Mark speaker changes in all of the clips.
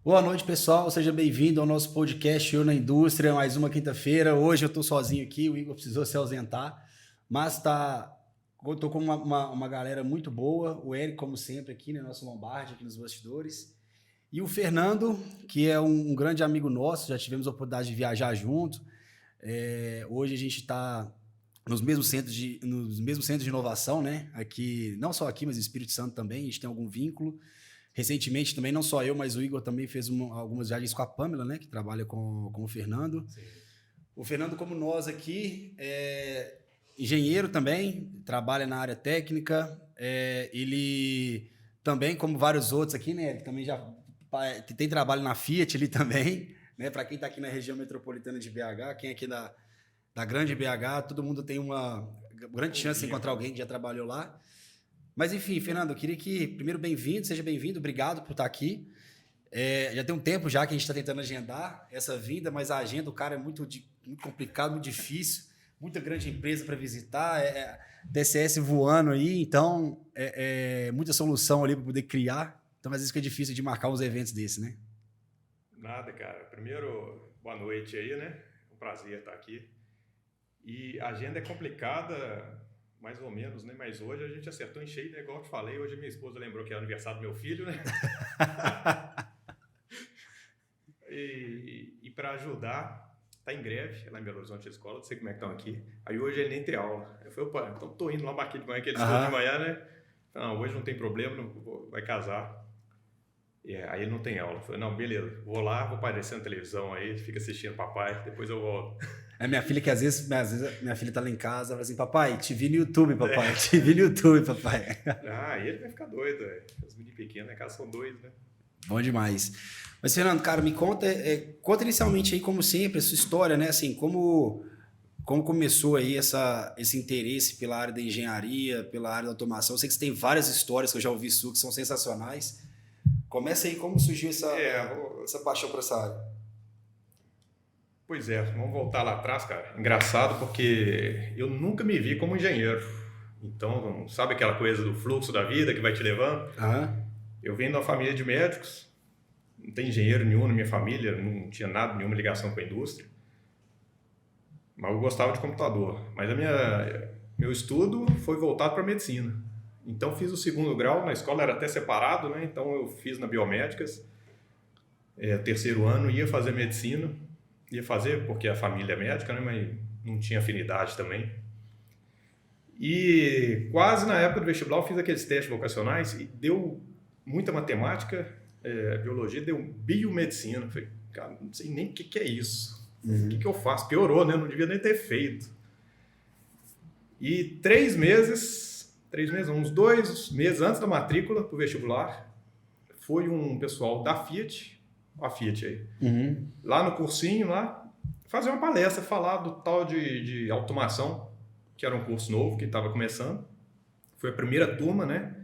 Speaker 1: Boa noite, pessoal. Seja bem-vindo ao nosso podcast Eu na Indústria, mais uma quinta-feira. Hoje eu estou sozinho aqui, o Igor precisou se ausentar, mas estou com uma galera muito boa. O Eric, como sempre, aqui, né, nosso Lombardi, aqui nos bastidores. E o Fernando, que é um grande amigo nosso, já tivemos a oportunidade de viajar junto. Hoje a gente está nos mesmos centros de inovação, né? Aqui, não só aqui, mas no Espírito Santo também, a gente tem algum vínculo. Recentemente também, não só eu, mas o Igor também fez algumas viagens com a Pamela, né, que trabalha com o Fernando. Sim. O Fernando, como nós aqui, é engenheiro também, trabalha na área técnica. Ele também, como vários outros aqui, né, ele também já tem trabalho na Fiat ali também, né, para quem está aqui na região metropolitana de BH, quem é aqui da grande BH, todo mundo tem uma grande chance de encontrar alguém que já trabalhou lá. Mas, enfim, Fernando, eu queria que, primeiro, seja bem-vindo, obrigado por estar aqui. Já tem um tempo já que a gente está tentando agendar essa vinda, mas a agenda do cara é muito complicado, muito difícil, muita grande empresa para visitar, DCS voando aí, então muita solução ali para poder criar. Então, às vezes fica difícil de marcar uns eventos desses, né?
Speaker 2: Nada, cara. Primeiro, boa noite aí, né? É um prazer estar aqui. E a agenda é complicada, mais ou menos, né? Mas hoje a gente acertou em cheio, né? Igual eu te falei, hoje minha esposa lembrou que é o aniversário do meu filho, né? e para ajudar, tá em greve lá em Belo Horizonte, a escola, não sei como é que estão aqui. Aí hoje ele nem tem aula. Eu falei, opa, então tô indo lá aqui de manhã, que ele estuda de manhã, né? Não, hoje não tem problema, vai casar. Aí ele não tem aula. Eu falei, não, beleza, vou lá, vou aparecer na televisão aí, fica assistindo papai, depois eu volto.
Speaker 1: Minha filha, que às vezes minha filha tá lá em casa, fala assim, papai, te vi no YouTube, papai, te vi no YouTube, papai.
Speaker 2: Ele vai ficar doido, os meninos pequenos, né, casa são doidos, né?
Speaker 1: Bom demais. Mas, Fernando, cara, me conta inicialmente aí, como sempre, a sua história, né, assim, como começou aí esse interesse pela área da engenharia, pela área da automação. Eu sei que você tem várias histórias que eu já ouvi sua, que são sensacionais. Começa aí, como surgiu essa paixão por essa área?
Speaker 2: Pois é, vamos voltar lá atrás, cara. Engraçado porque eu nunca me vi como engenheiro. Então, sabe aquela coisa do fluxo da vida que vai te levando? Eu venho de uma família de médicos, não tem engenheiro nenhum na minha família, não tinha nada, nenhuma ligação com a indústria. Mas eu gostava de computador. Mas meu estudo foi voltado para medicina. Então, fiz o segundo grau, na escola era até separado, né? Então, eu fiz na biomédicas. Terceiro ano, ia fazer medicina. Ia fazer porque a família é médica, né? Mas não tinha afinidade também. E quase na época do vestibular eu fiz aqueles testes vocacionais e deu muita matemática, biologia, deu biomedicina. Falei, cara, não sei nem o que é isso. O que eu faço? Piorou, né? Não devia nem ter feito. E 3 meses, uns 2 meses antes da matrícula para o vestibular, foi um pessoal da Fiat, a Fiat aí, lá no cursinho, lá, fazer uma palestra, falar do tal de automação, que era um curso novo que estava começando. Foi a primeira turma, né?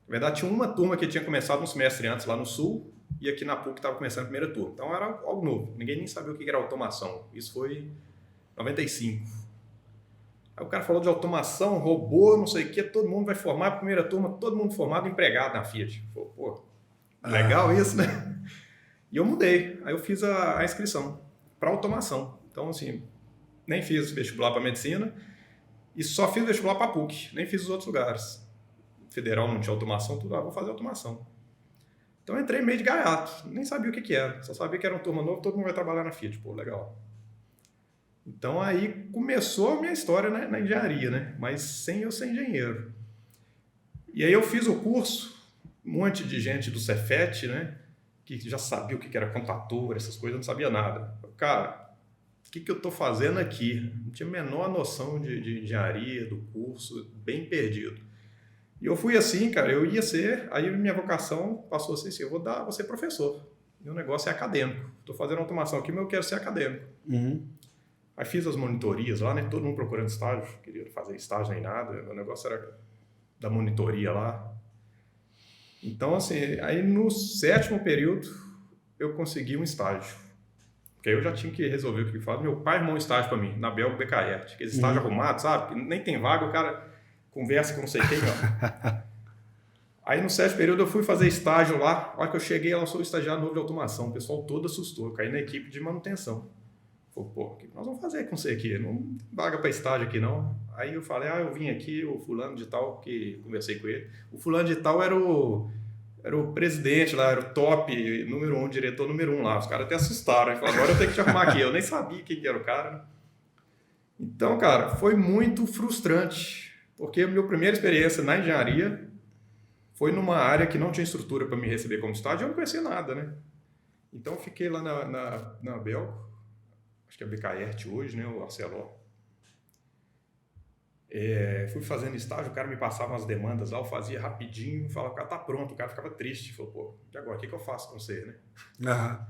Speaker 2: Na verdade, tinha uma turma que tinha começado um semestre antes lá no Sul, e aqui na PUC estava começando a primeira turma. Então era algo novo, ninguém nem sabia o que era automação. Isso foi em 95. Aí o cara falou de automação, robô, não sei o que, todo mundo vai formar, a primeira turma, todo mundo formado, empregado na Fiat. Falei, pô, legal isso, né? E eu mudei, aí eu fiz a inscrição para automação. Então, assim, nem fiz vestibular para medicina e só fiz vestibular para PUC, nem fiz os outros lugares. Federal não tinha automação, tudo, vou fazer automação. Então, eu entrei meio de gaiato, nem sabia o que era, só sabia que era uma turma nova, todo mundo vai trabalhar na Fiat, pô, legal. Então, aí começou a minha história na engenharia, né? Mas sem eu ser engenheiro. E aí eu fiz o curso, um monte de gente do Cefet, né? Que já sabia o que era contador, essas coisas, eu não sabia nada. Cara, o que eu estou fazendo aqui? Não tinha a menor noção de engenharia, do curso, bem perdido. E eu fui assim, cara, eu ia ser, aí minha vocação passou assim, vou ser professor. Meu negócio é acadêmico. Estou fazendo automação aqui, mas eu quero ser acadêmico. Aí fiz as monitorias lá, né? Todo mundo procurando estágio, queria fazer estágio nem nada, meu negócio era da monitoria lá. Então, assim, aí no 7º período eu consegui um estágio. Porque aí eu já tinha que resolver o que faz. Meu pai arrumou um estágio para mim, na Belgo BKR. Aquele estágio arrumado, sabe? Nem tem vaga, o cara conversa com não sei quem, ó. Aí no 7º período eu fui fazer estágio lá. A hora que eu cheguei, eu sou estagiário novo de automação. O pessoal todo assustou. Eu caí na equipe de manutenção. Falei, pô, o que nós vamos fazer com você aqui? Não vaga para estágio aqui não. Aí eu falei, eu vim aqui, o fulano de tal, que conversei com ele. O fulano de tal era o presidente lá, era o top número 1, diretor número 1 lá. Os caras até assustaram. Aí falaram, agora eu tenho que te arrumar aqui. Eu nem sabia quem que era o cara. Então, cara, foi muito frustrante. Porque a minha primeira experiência na engenharia foi numa área que não tinha estrutura para me receber como estágio, eu não conhecia nada, né? Então, eu fiquei lá na Belco, acho que é a BKERT hoje, né? O Arcelor. Fui fazendo estágio, o cara me passava umas demandas lá, eu fazia rapidinho, falava, o cara tá pronto, o cara ficava triste. Falou, pô, e agora, o que eu faço com você, né?
Speaker 1: Uhum.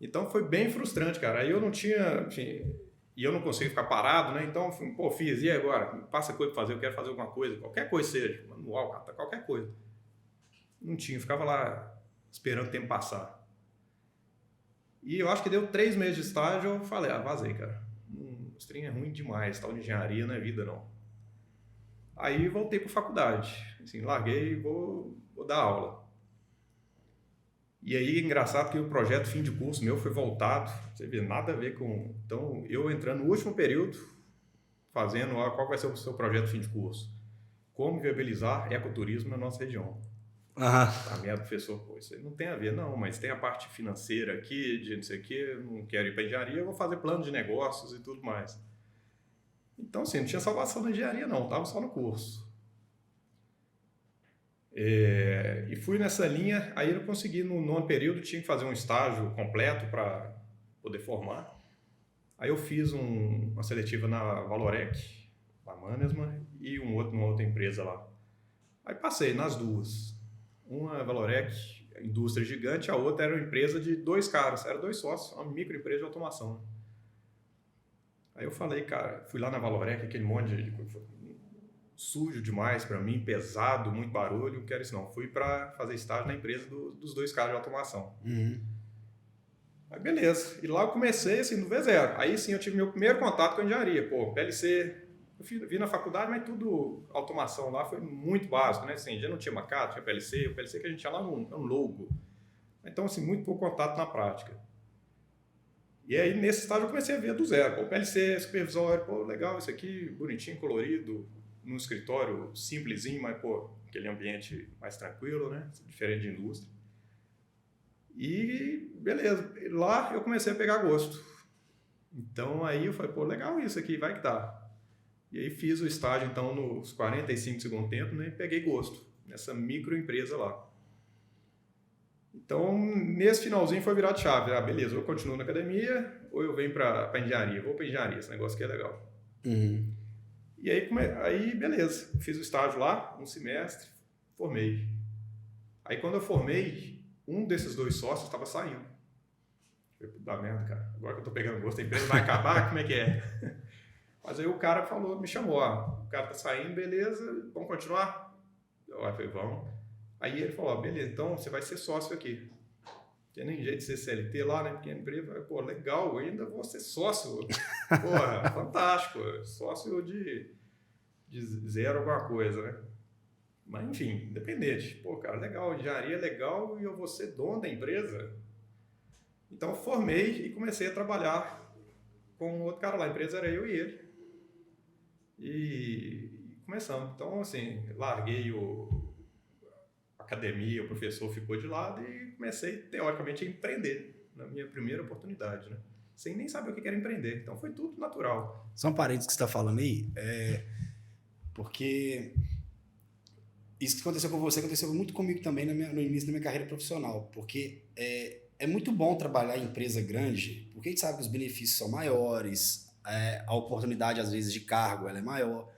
Speaker 2: Então, foi bem frustrante, cara. Aí eu não tinha, enfim, e eu não conseguia ficar parado, né? Então, pô, fiz, e agora? Passa coisa para fazer, eu quero fazer alguma coisa, qualquer coisa seja, manual, qualquer coisa. Não tinha, ficava lá esperando o tempo passar. E eu acho que deu 3 meses de estágio, eu falei, vazei, cara. Esse trem é ruim demais, tal de engenharia não é vida, não. Aí voltei para faculdade, assim, larguei e vou dar aula. E aí, engraçado que o projeto fim de curso meu foi voltado, você vê, nada a ver com... Então, eu entrando no último período, fazendo, qual vai ser o seu projeto fim de curso? Como viabilizar ecoturismo na nossa região. A minha professora, pô, isso aí não tem a ver, não, mas tem a parte financeira aqui, de não sei o quê, não quero ir para engenharia, eu vou fazer plano de negócios e tudo mais. Então, assim, não tinha salvação na engenharia, não, estava só no curso. E fui nessa linha, aí eu consegui, no 9º período, tinha que fazer um estágio completo para poder formar. Aí eu fiz uma seletiva na Valorec, na Mannesmann, e numa outra empresa lá. Aí passei nas duas. Uma Valorec, indústria gigante, a outra era uma empresa de 2 caras, eram 2 sócios, uma microempresa de automação. Aí eu falei, cara, fui lá na Valorec, aquele monte de sujo demais para mim, pesado, muito barulho, não quero isso não. Fui para fazer estágio na empresa dos 2 caras de automação.
Speaker 1: Uhum.
Speaker 2: Aí beleza, e lá eu comecei assim, do V0. Aí sim eu tive meu primeiro contato com a engenharia, pô, PLC... Eu vi na faculdade, mas tudo, automação lá foi muito básico, né? Assim, já não tinha Macato, tinha PLC, o PLC que a gente tinha lá era um logo. Então, assim, muito pouco contato na prática. E aí, nesse estágio, eu comecei a ver do zero. Pô, PLC, supervisório, pô, legal isso aqui, bonitinho, colorido, num escritório simplesinho, mas, pô, aquele ambiente mais tranquilo, né? Diferente de indústria. E, beleza, lá eu comecei a pegar gosto. Então, aí eu falei, pô, legal isso aqui, vai que dá. E aí fiz o estágio, então, nos 45 do segundo tempo, né, e peguei gosto nessa microempresa lá. Então, nesse finalzinho foi virar de chave. Beleza, ou eu continuo na academia, ou eu venho para engenharia. Vou para engenharia, esse negócio aqui é legal.
Speaker 1: Uhum.
Speaker 2: E aí, beleza, fiz o estágio lá, um semestre, formei. Aí, quando eu formei, um desses 2 sócios estava saindo. Eu falei, da merda, cara, agora que eu tô pegando gosto, a empresa vai acabar, como é que é? Mas aí o cara me chamou, o cara tá saindo, beleza, vamos continuar? Eu falei, vamos. Aí ele falou, beleza, então você vai ser sócio aqui. Tem nem jeito de ser CLT lá, né? Pequena empresa, pô, legal, eu ainda vou ser sócio. Porra, fantástico, sócio de 0 alguma coisa, né? Mas enfim, independente. Pô, cara, legal, engenharia é legal e eu vou ser dono da empresa. Então eu formei e comecei a trabalhar com outro cara lá, a empresa era eu e ele. E começamos. Então, assim, larguei a academia, o professor ficou de lado e comecei, teoricamente, a empreender na minha primeira oportunidade, né? Sem nem saber o que era empreender. Então, foi tudo natural.
Speaker 1: Só um parênteses que você está falando aí, porque isso que aconteceu com você aconteceu muito comigo também no início da minha carreira profissional, porque é muito bom trabalhar em empresa grande, porque a gente sabe que os benefícios são maiores, a oportunidade, às vezes, de cargo ela é maior,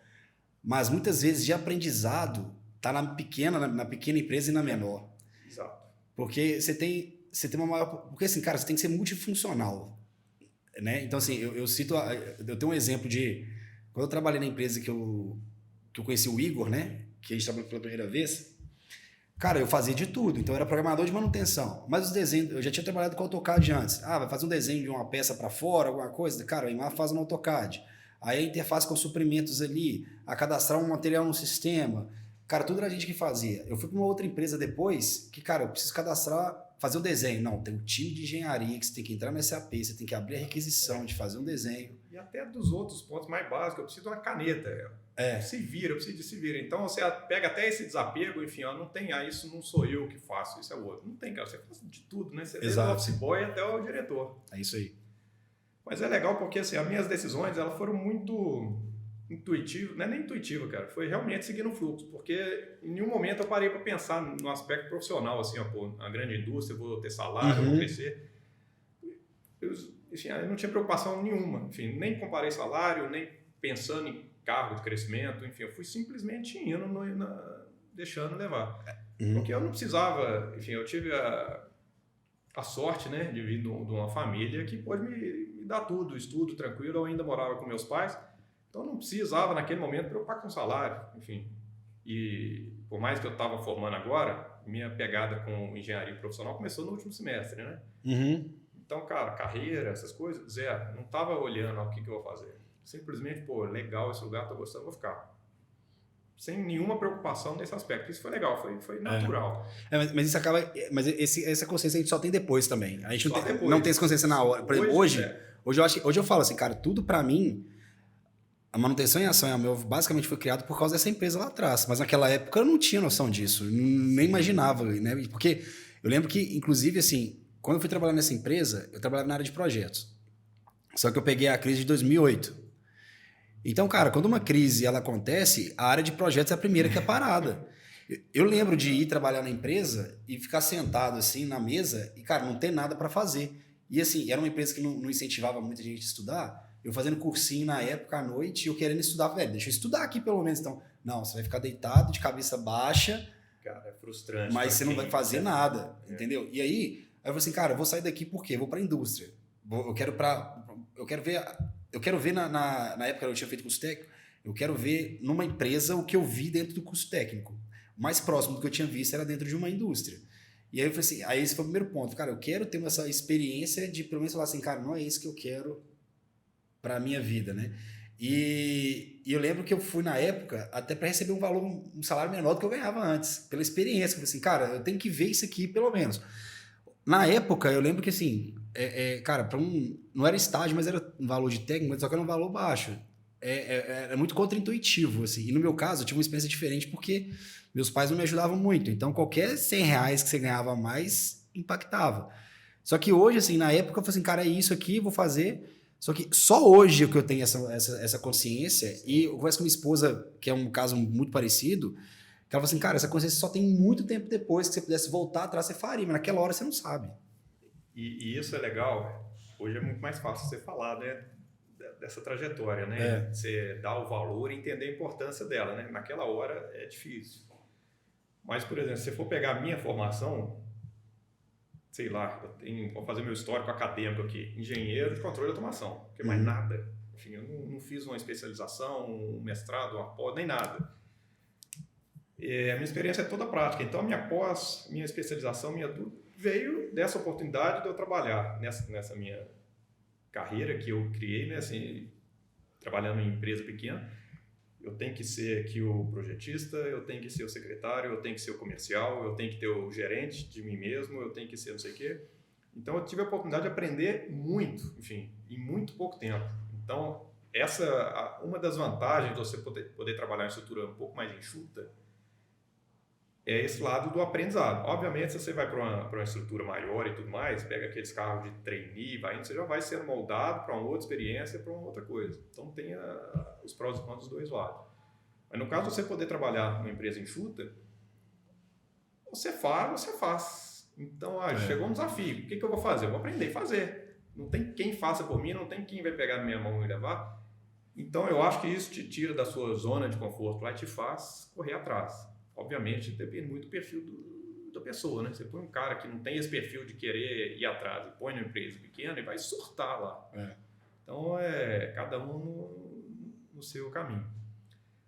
Speaker 1: mas muitas vezes de aprendizado está na pequena empresa e na menor.
Speaker 2: Exato.
Speaker 1: Porque você tem uma maior... Porque, assim, cara, você tem que ser multifuncional, né? Então, assim, eu tenho um exemplo de... Quando eu trabalhei na empresa que eu conheci o Igor, né? Que a gente trabalhou pela primeira vez, cara, eu fazia de tudo. Então, eu era programador de manutenção. Mas os desenhos... Eu já tinha trabalhado com AutoCAD antes. Vai fazer um desenho de uma peça para fora, alguma coisa? Cara, a Imar faz no AutoCAD. Aí a interface com suprimentos ali, a cadastrar um material no sistema. Cara, tudo era a gente que fazia. Eu fui para uma outra empresa depois que, cara, eu preciso cadastrar, fazer um desenho. Não, tem um time de engenharia que você tem que entrar no SAP, você tem que abrir a requisição de fazer um desenho.
Speaker 2: E até dos outros pontos mais básicos, eu preciso de uma caneta. Se vira, eu preciso de se vira. Então você pega até esse desapego, enfim, ó, não tem, isso não sou eu que faço, isso é o outro. Não tem, cara, você faz de tudo, né? Você desde o office boy até o diretor.
Speaker 1: É isso aí.
Speaker 2: Mas é legal porque, assim, as minhas decisões, elas foram muito intuitivas, não é nem intuitiva, cara, foi realmente seguindo o fluxo, porque em nenhum momento eu parei para pensar no aspecto profissional, assim, ó, pô, na grande indústria, eu vou ter salário, eu vou crescer. Enfim, eu não tinha preocupação nenhuma, enfim, nem comparei salário, nem pensando em cargo de crescimento, enfim, eu fui simplesmente indo, deixando levar. Porque eu não precisava, enfim, eu tive a sorte, né, de vir de uma família que pôde me dar tudo, estudo tranquilo, eu ainda morava com meus pais, então não precisava naquele momento preocupar com salário, enfim. E por mais que eu estava formando agora, minha pegada com engenharia profissional começou no último semestre, né? Então, cara, carreira, essas coisas, zero. Não estava olhando o que eu vou fazer. Simplesmente, pô, legal esse lugar, tô gostando, vou ficar. Sem nenhuma preocupação nesse aspecto. Isso foi legal, foi natural.
Speaker 1: Mas isso acaba. Mas essa consciência a gente só tem depois também. A gente
Speaker 2: Depois.
Speaker 1: Não tem essa consciência na hora. Por exemplo, hoje eu falo assim, cara, tudo pra mim, a manutenção em ação basicamente foi criado por causa dessa empresa lá atrás. Mas naquela época eu não tinha noção disso. Nem imaginava, né? Porque eu lembro que, inclusive, assim, quando eu fui trabalhar nessa empresa, eu trabalhava na área de projetos. Só que eu peguei a crise de 2008. Então, cara, quando uma crise ela acontece, a área de projetos é a primeira que é parada. Eu lembro de ir trabalhar na empresa e ficar sentado assim na mesa e, cara, não ter nada para fazer. E assim, era uma empresa que não incentivava muita gente a estudar. Eu fazendo cursinho na época à noite e eu querendo estudar, velho, deixa eu estudar aqui pelo menos. Então, não, você vai ficar deitado, de cabeça baixa.
Speaker 2: Cara, é frustrante.
Speaker 1: Mas você não vai fazer nada, entendeu? E aí eu falei assim, cara, eu vou sair daqui por quê? Eu vou pra indústria. Eu quero ver na época eu tinha feito curso técnico, eu quero ver numa empresa o que eu vi dentro do curso técnico. O mais próximo do que eu tinha visto era dentro de uma indústria. E aí eu falei assim, aí esse foi o primeiro ponto. Cara, eu quero ter essa experiência de pelo menos falar assim, cara, não é isso que eu quero pra minha vida, né? E eu lembro que eu fui na época até para receber um salário menor do que eu ganhava antes, pela experiência. Eu falei assim, cara, eu tenho que ver isso aqui pelo menos. Na época, eu lembro que assim, cara, não era estágio, mas era um valor de técnico, só que era um valor baixo. É muito contraintuitivo, assim. E no meu caso, eu tive uma experiência diferente porque meus pais não me ajudavam muito. Então, qualquer R$100 que você ganhava a mais, impactava. Só que hoje, assim, na época, eu falei assim, cara, é isso aqui, vou fazer. Só que só hoje que eu tenho essa consciência, e eu converso com minha esposa, que é um caso muito parecido, que ela falou assim, cara, essa consciência só tem muito tempo depois, que você pudesse voltar atrás, você faria, mas naquela hora você não sabe.
Speaker 2: E isso é legal, hoje é muito mais fácil você falar, né, dessa trajetória, né? Você dar o valor e entender a importância dela, né? Naquela hora é difícil. Mas, por exemplo, se você for pegar a minha formação, sei lá, vou fazer meu histórico acadêmico aqui, engenheiro de controle de automação, porque mais nada. Enfim, eu não fiz uma especialização, um mestrado, uma pós, nem nada. A minha experiência é toda prática, então a minha pós, minha especialização, minha tudo, veio dessa oportunidade de eu trabalhar nessa minha carreira que eu criei, né, assim, trabalhando em empresa pequena. Eu tenho que ser aqui o projetista, eu tenho que ser o secretário, eu tenho que ser o comercial, eu tenho que ter o gerente de mim mesmo, eu tenho que ser não sei o quê. Então eu tive a oportunidade de aprender muito, enfim, em muito pouco tempo. Então uma das vantagens de você poder trabalhar em estrutura um pouco mais enxuta é esse lado do aprendizado. Obviamente, se você vai para uma estrutura maior e tudo mais, pega aqueles carros de trainee, você já vai sendo moldado para uma outra experiência, para uma outra coisa. Então, tem os prós e contras dos dois lados. Mas no caso de você poder trabalhar numa empresa enxuta, você faz. Então, chegou um desafio. O que eu vou fazer? Eu vou aprender a fazer. Não tem quem faça por mim, não tem quem vai pegar na minha mão e levar. Então, eu acho que isso te tira da sua zona de conforto lá e te faz correr atrás. Obviamente, depende muito do perfil da pessoa, né? Você põe um cara que não tem esse perfil de querer ir atrás e põe numa empresa pequena e vai surtar lá. Então, cada um no seu caminho.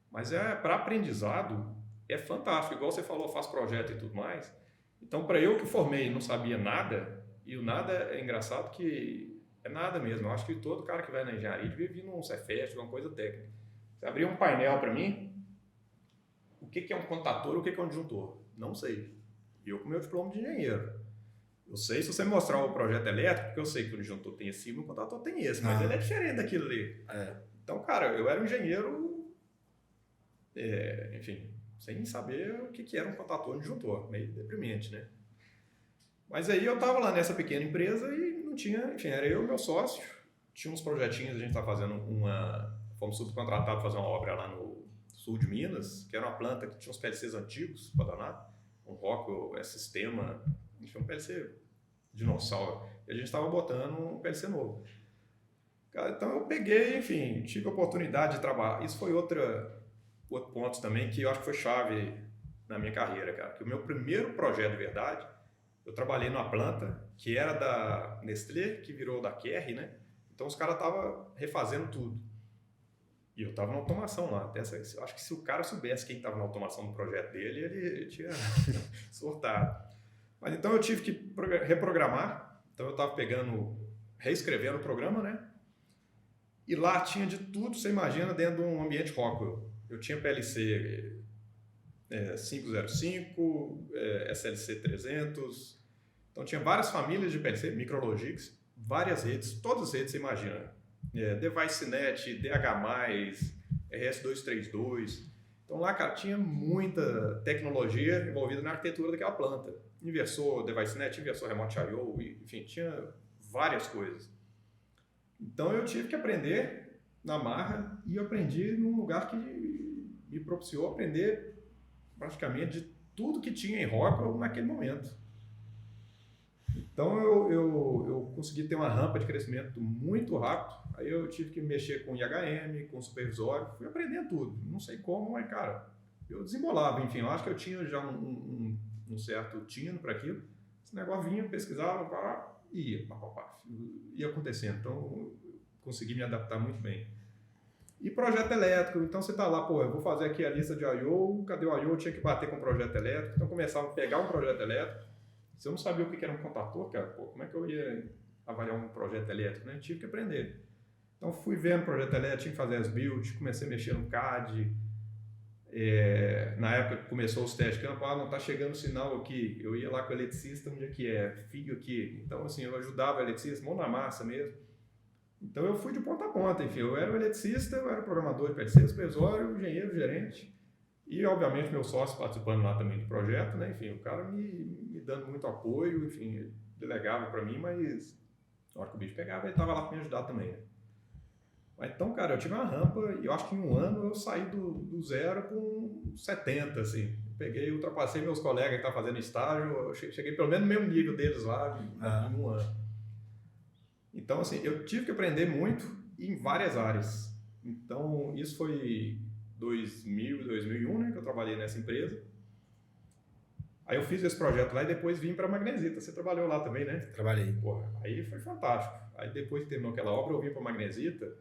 Speaker 2: Mas para aprendizado, é fantástico. Igual você falou, faz projeto e tudo mais. Então, para eu que formei e não sabia nada, e o nada é engraçado que é nada mesmo. Eu acho que todo cara que vai na engenharia devia vir num Cefet, alguma coisa técnica. Você abrir um painel para mim, o que é um contator, o que é um disjuntor? Não sei. Eu com meu diploma de engenheiro. Eu sei se você me mostrar o projeto elétrico, porque eu sei que o disjuntor tem esse e o contator tem esse, mas ele é diferente daquilo ali. Então, cara, eu era um engenheiro, enfim, sem saber o que era um contator e um disjuntor. Meio deprimente, né? Mas aí eu tava lá nessa pequena empresa e não tinha, enfim, era eu e meu sócio. Tinha uns projetinhos, a gente tava fazendo fomos subcontratados para fazer uma obra lá no sul de Minas, que era uma planta que tinha uns PLCs antigos, para danar, um Rockwell, sistema, enfim, um PLC dinossauro. E a gente estava botando um PLC novo. Cara, então eu peguei, enfim, tive a oportunidade de trabalhar. Isso foi outro ponto também que eu acho que foi chave na minha carreira, cara. Que o meu primeiro projeto de verdade, eu trabalhei numa planta que era da Nestlé, que virou da Kerry, né? Então os caras estavam refazendo tudo. E eu estava na automação lá. Eu acho que se o cara soubesse quem estava na automação do projeto dele, ele tinha surtado. Mas então eu tive que reprogramar. Então eu estava reescrevendo o programa, né? E lá tinha de tudo, você imagina, dentro de um ambiente Rockwell. Eu tinha PLC 505, SLC 300. Então tinha várias famílias de PLC, Micrologix, várias redes, todas as redes você imagina. DeviceNet, DH+, RS232. Então lá, cara, tinha muita tecnologia envolvida na arquitetura daquela planta. Inversor DeviceNet, inversor Remote I/O, enfim, tinha várias coisas. Então eu tive que aprender na marra e eu aprendi num lugar que me propiciou aprender praticamente de tudo que tinha em Rockwell naquele momento. Então eu consegui ter uma rampa de crescimento muito rápido. Aí eu tive que mexer com IHM, com supervisório, fui aprendendo tudo. Não sei como, mas cara, eu desembolava. Enfim, eu acho que eu tinha já um certo tino para aquilo. Esse negócio vinha, pesquisava, ia acontecendo. Então eu consegui me adaptar muito bem. E projeto elétrico, então você tá lá, eu vou fazer aqui a lista de I/O, cadê o I/O? Eu tinha que bater com o projeto elétrico. Então começava a pegar um projeto elétrico. Se eu não sabia o que era um contator, cara, como é que eu ia avaliar um projeto elétrico, né? Eu tive que aprender. Então fui vendo o projeto elétrico, tinha que fazer as builds, comecei a mexer no CAD. Na época começou os testes de campo, não está chegando o sinal aqui. Eu ia lá com o eletricista, onde é que é? Fio aqui. Então assim, eu ajudava o eletricista, mão na massa mesmo. Então eu fui de ponta a ponta, enfim, eu era o eletricista, eu era o programador de PLC, supervisório, engenheiro, gerente. E, obviamente, meu sócio participando lá também do projeto, né? Enfim, o cara me dando muito apoio, enfim, delegava para mim, mas na hora que o bicho pegava, ele estava lá para me ajudar também, né? Mas, então, cara, eu tive uma rampa e eu acho que em um ano eu saí do 0 com 70, assim. Ultrapassei meus colegas que estavam fazendo estágio, eu cheguei pelo menos no mesmo nível deles lá em um ano. Então, assim, eu tive que aprender muito em várias áreas. Então, isso foi 2000, 2001, né, que eu trabalhei nessa empresa. Aí eu fiz esse projeto lá e depois vim para a Magnesita. Você trabalhou lá também, né?
Speaker 1: Trabalhei.
Speaker 2: Porra, aí foi fantástico. Aí depois que terminou aquela obra, eu vim para a Magnesita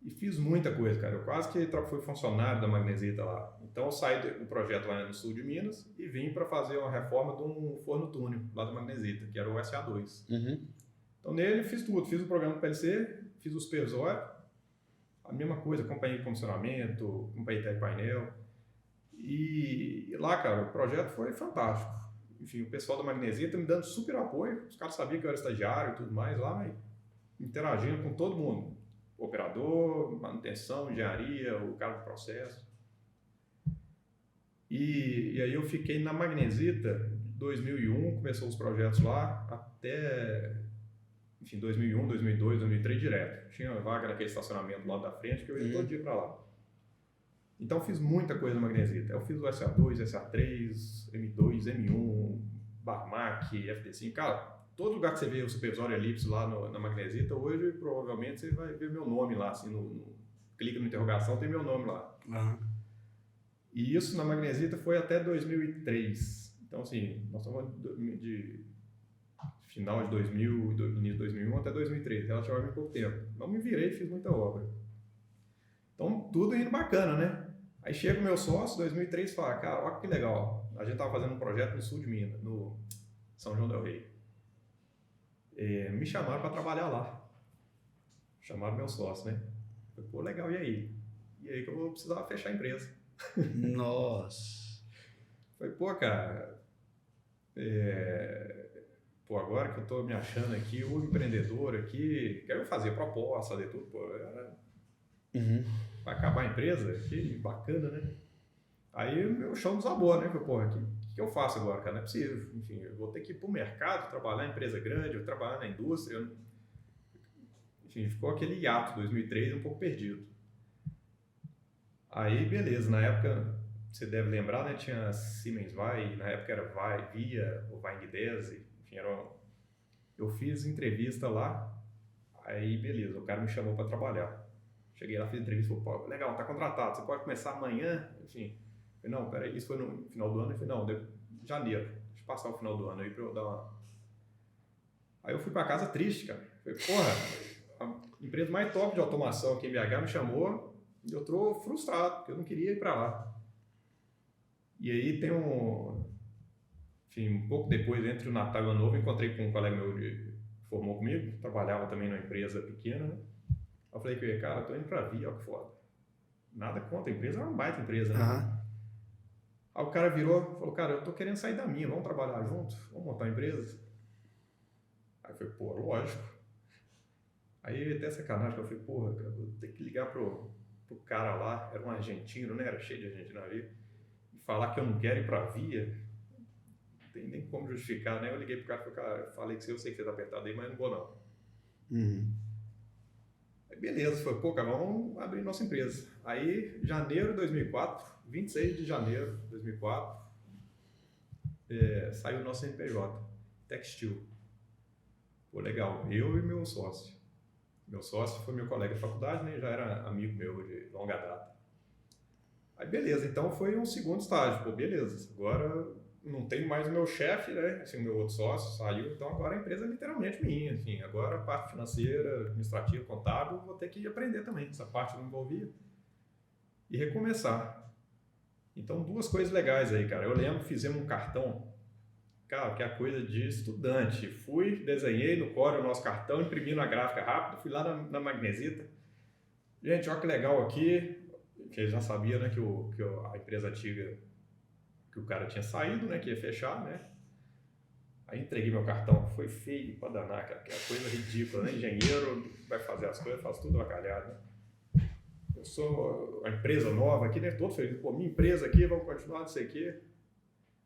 Speaker 2: e fiz muita coisa, cara. Eu quase que fui funcionário da Magnesita lá. Então eu saí do projeto lá no sul de Minas e vim para fazer uma reforma de um forno túnel lá da Magnesita, que era o SA2.
Speaker 1: Uhum.
Speaker 2: Então nele fiz tudo. Fiz o programa do PLC, fiz o supervisório, a mesma coisa, acompanhei comissionamento, acompanhei tech painel. E lá, cara, o projeto foi fantástico. Enfim, o pessoal da Magnesita me dando super apoio. Os caras sabiam que eu era estagiário e tudo mais lá, mas interagindo com todo mundo. Operador, manutenção, engenharia, o cara do processo. E aí eu fiquei na Magnesita de 2001, começou os projetos lá, até... Enfim, 2001, 2002, 2003 direto. Tinha vaga naquele estacionamento lá da frente que eu ia todo dia para lá. Então fiz muita coisa na Magnesita. Eu fiz o SA2, SA3, M2, M1, Barmac, FD5. Cara, todo lugar que você vê o supervisório Elipse lá na Magnesita, hoje provavelmente você vai ver meu nome lá. Assim, clica na interrogação, tem meu nome lá.
Speaker 1: Uhum.
Speaker 2: E isso na Magnesita foi até 2003. Então, assim, nós estamos de final de 2000, início de 2001 até 2003, relativamente pouco tempo. Não me virei e fiz muita obra. Então, tudo indo bacana, né? Aí chega o meu sócio, 2003, e fala, cara, olha que legal, a gente estava fazendo um projeto no sul de Minas, no São João del Rei. Me chamaram para trabalhar lá. Chamaram meu sócio, né? Eu falei, pô, legal, e aí? E aí que eu vou precisar fechar a empresa.
Speaker 1: Nossa.
Speaker 2: Falei, pô, cara, pô, agora que eu tô me achando aqui, o empreendedor aqui, quero fazer proposta, fazer tudo, pô, vai acabar a empresa? Que bacana, né? Aí o meu chão desabou, né? Falei, porra, o que eu faço agora, cara? Não é possível. Enfim, eu vou ter que ir pro mercado, trabalhar em empresa grande, eu trabalhar na indústria. Enfim, ficou aquele hiato, 2003, um pouco perdido. Aí, beleza, na época, você deve lembrar, né? Tinha Siemens Vai, na época era Via, ou Vai Guidese, enfim, eu fiz entrevista lá, aí beleza, o cara me chamou para trabalhar. Cheguei lá, fiz entrevista, falei, pô, legal, tá contratado, você pode começar amanhã, enfim. Falei, não, peraí, isso foi no final do ano? Eu falei, não, janeiro, deixa eu passar o final do ano aí pra eu dar uma... Aí eu fui para casa triste, cara. Falei, porra, a empresa mais top de automação aqui em BH me chamou e eu tô frustrado, porque eu não queria ir para lá. E aí tem enfim, um pouco depois, entre o Natal e o Ano Novo, encontrei com um colega meu que formou comigo, trabalhava também numa empresa pequena, né? Eu falei, cara, eu tô indo pra Via, olha que foda. Nada contra, a empresa é uma baita empresa, né? Aí o cara virou e falou, cara, eu tô querendo sair da minha, vamos trabalhar junto? Vamos montar uma empresa? Aí eu falei, pô, lógico. Aí até sacanagem, eu falei, porra, cara, vou ter que ligar pro cara lá, era um argentino, né? Era cheio de argentino ali, e falar que eu não quero ir pra Via, não tem nem como justificar, né? Eu liguei pro cara e falei, cara, falei que eu sei que você tá apertado aí, mas não vou não. Aí beleza, foi, pô, cara, vamos abrir nossa empresa. Aí, janeiro de 2004, 26 de janeiro de 2004, saiu o nosso CNPJ, Textil. Pô, legal, eu e meu sócio. Meu sócio foi meu colega de faculdade, né? Já era amigo meu de longa data. Aí beleza, então foi um segundo estágio. Pô, beleza, agora não tenho mais o meu chefe, né? Assim, o meu outro sócio saiu, então agora a empresa é literalmente minha. Enfim, agora a parte financeira, administrativa, contábil, vou ter que aprender também. Essa parte não envolvia. E recomeçar. Então, duas coisas legais aí, cara. Eu lembro, fizemos um cartão, cara, que é a coisa de estudante. Fui, desenhei no Corel o nosso cartão, imprimi na gráfica rápido, fui lá na Magnesita. Gente, olha que legal aqui, que já sabia, né, que a empresa antiga, que o cara tinha saído, né, que ia fechar, né. Aí entreguei meu cartão, foi feio pra danar, cara, que é coisa ridícula, né, engenheiro vai fazer as coisas, faz tudo avacalhado, né. Eu sou a empresa nova aqui, né, todo feliz, pô, minha empresa aqui, vamos continuar, não sei o quê.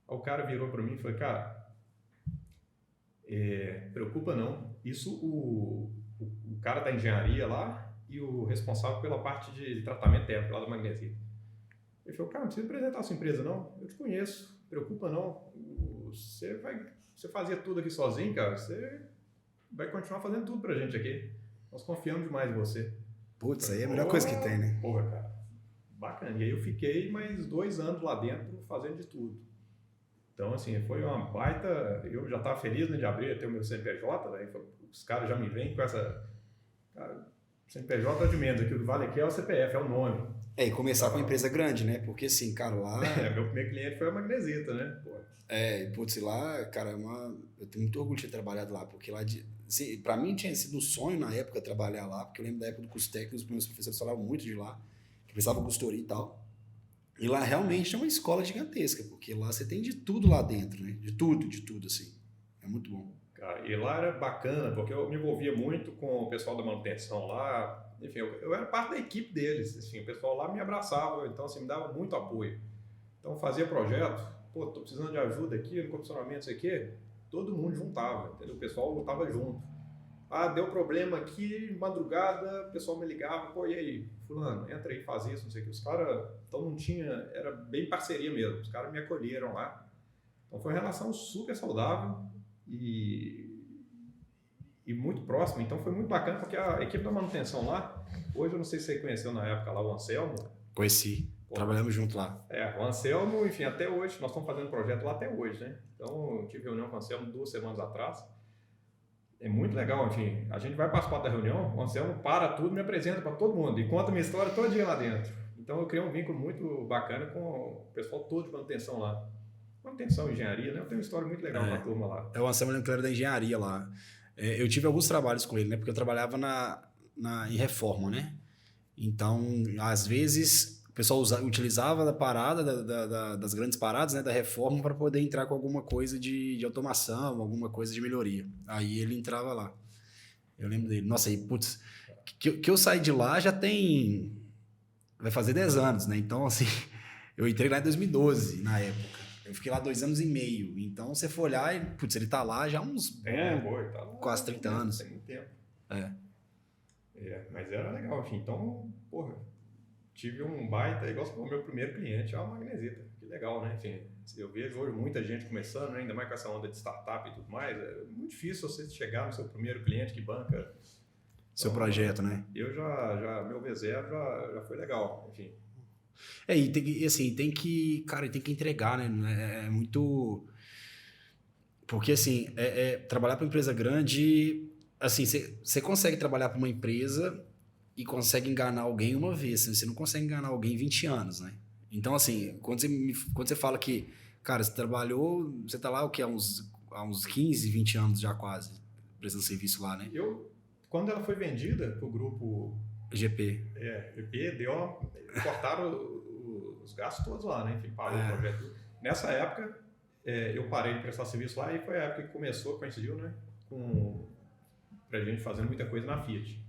Speaker 2: Aí o cara virou para mim e falou, cara, preocupa não, isso o cara da engenharia lá e o responsável pela parte de tratamento térmico lá da Magnesita. Ele falou, cara, não precisa apresentar a sua empresa não, eu te conheço, preocupa não, você fazia tudo aqui sozinho, cara, você vai continuar fazendo tudo pra gente aqui, nós confiamos demais em você.
Speaker 1: Putz, aí é a melhor coisa que tem, né?
Speaker 2: Porra, cara, bacana. E aí eu fiquei mais 2 anos lá dentro fazendo de tudo. Então, assim, foi uma baita... Eu já estava feliz, né, de abrir até o meu CNPJ, né? Os caras já me vêm com essa... Cara, CNPJ de menos, aqui o que vale aqui é o CPF, é o nome.
Speaker 1: E começar com uma empresa grande, né? Porque, assim, cara, lá...
Speaker 2: meu primeiro cliente foi a Magnesita, né? Pô.
Speaker 1: Putz, lá, cara, eu tenho muito orgulho de ter trabalhado lá, porque lá, assim, pra mim tinha sido um sonho na época trabalhar lá, porque eu lembro da época do curso técnico, os meus professores falavam muito de lá, que precisava consultoria e tal. E lá realmente é uma escola gigantesca, porque lá você tem de tudo lá dentro, né? De tudo, assim. É muito bom.
Speaker 2: Cara, e lá era bacana, porque eu me envolvia muito com o pessoal da manutenção lá. Enfim, eu era parte da equipe deles. Assim, o pessoal lá me abraçava, então assim, me dava muito apoio. Então fazia projeto, pô, tô precisando de ajuda aqui no condicionamento, isso aqui. Todo mundo juntava, entendeu? O pessoal lutava junto. Ah, deu problema aqui, madrugada, o pessoal me ligava, pô, e aí, fulano, entra aí, faz isso, não sei o que. Os caras, então não tinha, era bem parceria mesmo, os caras me acolheram lá. Então foi uma relação super saudável e muito próxima, então foi muito bacana, porque a equipe da manutenção lá, hoje eu não sei se você conheceu na época lá o Anselmo.
Speaker 1: Conheci, trabalhamos junto lá.
Speaker 2: O Anselmo, enfim, até hoje, nós estamos fazendo projeto lá até hoje, né? Então eu tive reunião com o Anselmo 2 semanas atrás. É muito legal, enfim, a gente vai participar da reunião, o Anselmo para tudo, me apresenta para todo mundo e conta minha história todo dia lá dentro. Então eu criei um vínculo muito bacana com o pessoal todo de manutenção lá. Manutenção, engenharia, né? Eu tenho uma história muito legal com a turma lá.
Speaker 1: O Anselmo era da engenharia lá. Eu tive alguns trabalhos com ele, né? Porque eu trabalhava em reforma, né? Então, às vezes, pessoal utilizava da parada, das grandes paradas, né, da reforma, para poder entrar com alguma coisa de automação, alguma coisa de melhoria. Aí ele entrava lá. Eu lembro dele. Nossa, aí, putz, que eu saí de lá já tem... Vai fazer 10 anos, né? Então, assim, eu entrei lá em 2012, na época. Eu fiquei lá 2 anos e meio. Então, você for olhar, putz, ele tá lá já há uns
Speaker 2: tá lá,
Speaker 1: quase 30 anos.
Speaker 2: Tem muito tempo.
Speaker 1: É.
Speaker 2: Mas era legal, enfim. Então, porra, tive um baita, igual o meu primeiro cliente, é a Magnesita. Que legal, né? Enfim, eu vejo hoje muita gente começando, né? Ainda mais com essa onda de startup e tudo mais. É muito difícil você chegar no seu primeiro cliente que banca
Speaker 1: Seu projeto, né?
Speaker 2: Eu meu V0 já foi legal, enfim.
Speaker 1: E assim, tem que entregar, né? É muito... Porque, assim, trabalhar para uma empresa grande, assim, você consegue trabalhar para uma empresa e consegue enganar alguém uma vez, você não consegue enganar alguém 20 anos, né? Então, assim, quando você fala que, cara, você trabalhou, você tá lá, o que, há uns 15, 20 anos já quase, prestando serviço lá, né?
Speaker 2: Quando ela foi vendida pro grupo
Speaker 1: GP,
Speaker 2: cortaram os gastos todos lá, né? Enfim, parou o projeto. Nessa época, eu parei de prestar serviço lá e foi a época que coincidiu, né? Pra gente fazer muita coisa na Fiat.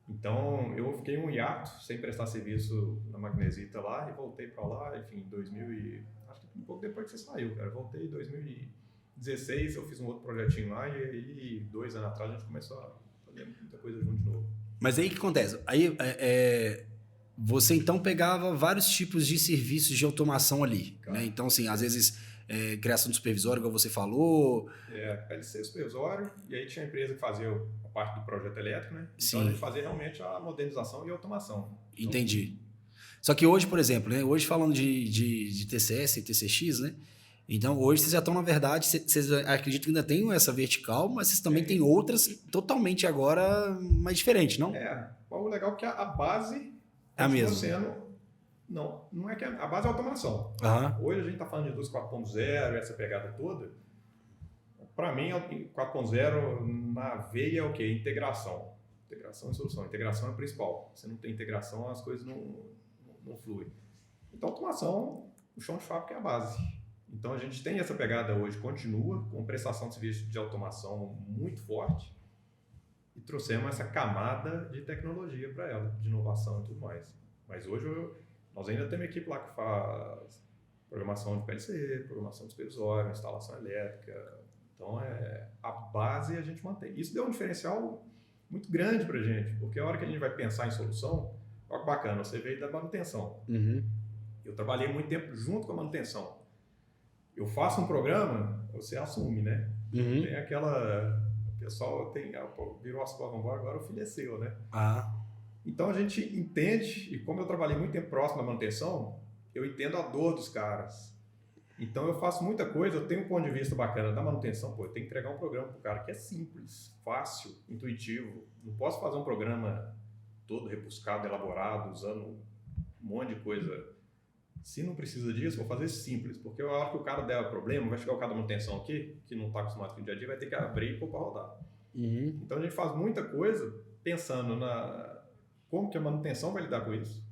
Speaker 2: Então, eu fiquei um hiato sem prestar serviço na Magnesita lá e voltei para lá, enfim, em 2000 acho que um pouco depois que você saiu, cara. Voltei em 2016, eu fiz um outro projetinho lá e aí 2 anos atrás a gente começou a fazer muita coisa junto de novo.
Speaker 1: Mas aí o que acontece? Aí você então pegava vários tipos de serviços de automação ali, né? Então, assim, às vezes criação de supervisório, igual você falou.
Speaker 2: PLC supervisório, e aí tinha a empresa que fazia a parte do projeto elétrico, né? Então
Speaker 1: Sim.
Speaker 2: a gente fazia realmente a modernização e automação.
Speaker 1: Entendi. Só que hoje, por exemplo, né? Hoje falando de TCS e TCX, né? Então, hoje vocês já estão, na verdade, vocês acreditam que ainda tem essa vertical, mas vocês também têm outras totalmente agora mais diferentes, não?
Speaker 2: O legal é que a base
Speaker 1: é a mesma.
Speaker 2: Não é que a base é automação.
Speaker 1: Uhum.
Speaker 2: Hoje a gente está falando de indústria 4.0, essa pegada toda. Para mim, 4.0 na veia é o quê? Integração. Integração e solução. Integração é o principal. Se não tem integração, as coisas não fluem. Então, automação, o chão de fábrica é a base. Então, a gente tem essa pegada hoje, continua, com prestação de serviço de automação muito forte e trouxemos essa camada de tecnologia para ela, de inovação e tudo mais. Mas hoje, nós ainda temos equipe lá que faz programação de PLC, programação de supervisório, instalação elétrica. Então, a base a gente mantém. Isso deu um diferencial muito grande para a gente, porque a hora que a gente vai pensar em solução, olha que bacana, você veio da manutenção.
Speaker 1: Uhum.
Speaker 2: Eu trabalhei muito tempo junto com a manutenção. Eu faço um programa, você assume, né?
Speaker 1: Uhum.
Speaker 2: Tem aquela... O pessoal virou as costas, vambora, agora o filho é seu, né? Então a gente entende, e como eu trabalhei muito tempo próximo da manutenção, eu entendo a dor dos caras. Então eu faço muita coisa, eu tenho um ponto de vista bacana da manutenção, eu tenho que entregar um programa pro cara que é simples, fácil, intuitivo. Não posso fazer um programa todo rebuscado, elaborado, usando um monte de coisa. Se não precisa disso, vou fazer simples, porque a hora que o cara der problema, vai chegar o cara da manutenção aqui, que não está acostumado com o dia a dia, vai ter que abrir e pôr para rodar.
Speaker 1: Uhum.
Speaker 2: Então a gente faz muita coisa pensando como que a manutenção vai lidar com isso,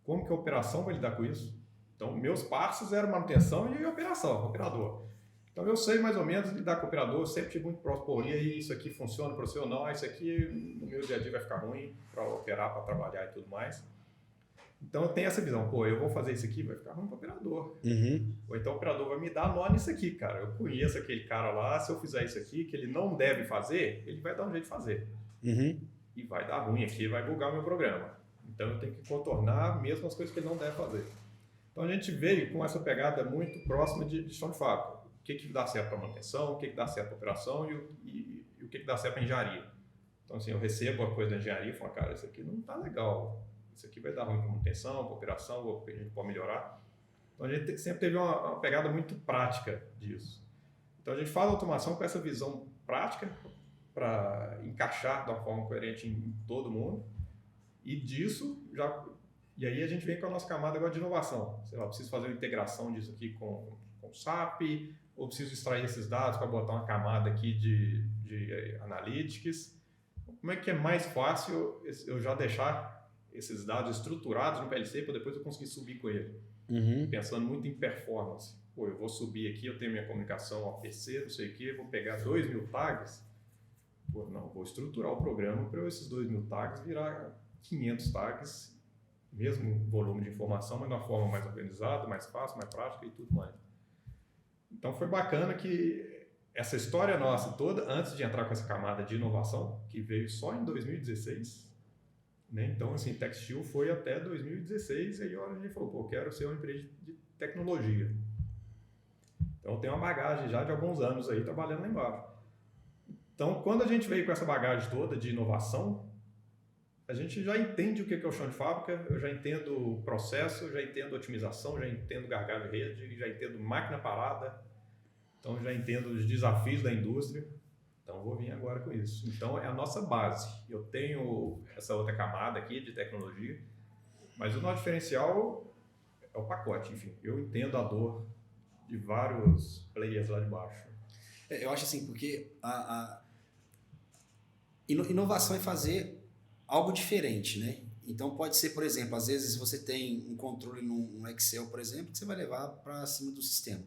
Speaker 2: como que a operação vai lidar com isso. Então meus passos eram manutenção e operação, operador. Então eu sei mais ou menos lidar com o operador, sempre tive muito próximo, e aí isso aqui funciona para você ou não, isso aqui no meu dia a dia vai ficar ruim para operar, para trabalhar e tudo mais. Então eu tenho essa visão, eu vou fazer isso aqui, vai ficar ruim para o operador.
Speaker 1: Uhum.
Speaker 2: Ou então o operador vai me dar nó nisso aqui, cara. Eu conheço aquele cara lá, se eu fizer isso aqui, que ele não deve fazer, ele vai dar um jeito de fazer.
Speaker 1: Uhum.
Speaker 2: E vai dar ruim aqui, vai bugar o meu programa. Então eu tenho que contornar mesmo as coisas que ele não deve fazer. Então a gente veio com essa pegada muito próxima de chão de fábrica. O que dá certo para manutenção, o que dá certo para operação e o que dá certo para engenharia. Então assim, eu recebo a coisa da engenharia e falo, cara, isso aqui não está legal. Isso aqui vai dar ruim para manutenção, para operação, a gente pode melhorar. Então a gente sempre teve uma pegada muito prática disso. Então a gente faz automação com essa visão prática para encaixar de uma forma coerente em todo mundo. E disso e aí a gente vem com a nossa camada agora de inovação. Sei lá, preciso fazer uma integração disso aqui com o SAP, ou preciso extrair esses dados para botar uma camada aqui de analytics. Como é que é mais fácil eu já deixar esses dados estruturados no PLC para depois eu conseguir subir com ele. Pensando muito em performance. Pô, eu vou subir aqui, eu tenho minha comunicação OPC, não sei o que, vou pegar 2.000 tags. Pô, não, vou estruturar o programa para esses 2.000 tags virar 500 tags, mesmo volume de informação, mas de uma forma mais organizada, mais fácil, mais prática e tudo mais. Então foi bacana que essa história nossa toda, antes de entrar com essa camada de inovação, que veio só em 2016, né? Então, assim, Textil foi até 2016, aí a gente falou, pô, quero ser uma empresa de tecnologia. Então, eu tenho uma bagagem já de alguns anos aí trabalhando lá embaixo. Então, quando a gente veio com essa bagagem toda de inovação, a gente já entende o que é o chão de fábrica, eu já entendo o processo, eu já entendo otimização, já entendo gargalo de rede, já entendo máquina parada, então já entendo os desafios da indústria. Então, vou vir agora com isso. Então, é a nossa base. Eu tenho essa outra camada aqui de tecnologia, mas o nosso diferencial é o pacote. Enfim, eu entendo a dor de vários players lá de baixo.
Speaker 1: Eu acho assim, porque a inovação é fazer algo diferente, né? Então, pode ser, por exemplo, às vezes você tem um controle no Excel, por exemplo, que você vai levar para cima do sistema.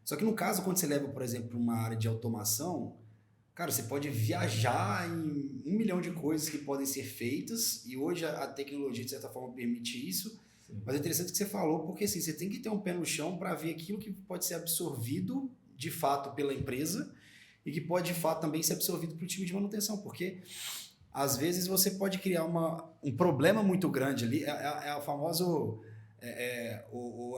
Speaker 1: Só que no caso, quando você leva, por exemplo, para uma área de automação, cara, você pode viajar em 1 milhão de coisas que podem ser feitas e hoje a tecnologia, de certa forma, permite isso. Sim. Mas é interessante o que você falou, porque assim, você tem que ter um pé no chão para ver aquilo que pode ser absorvido de fato pela empresa e que pode de fato também ser absorvido pelo time de manutenção, porque às vezes você pode criar um problema muito grande ali, é o famoso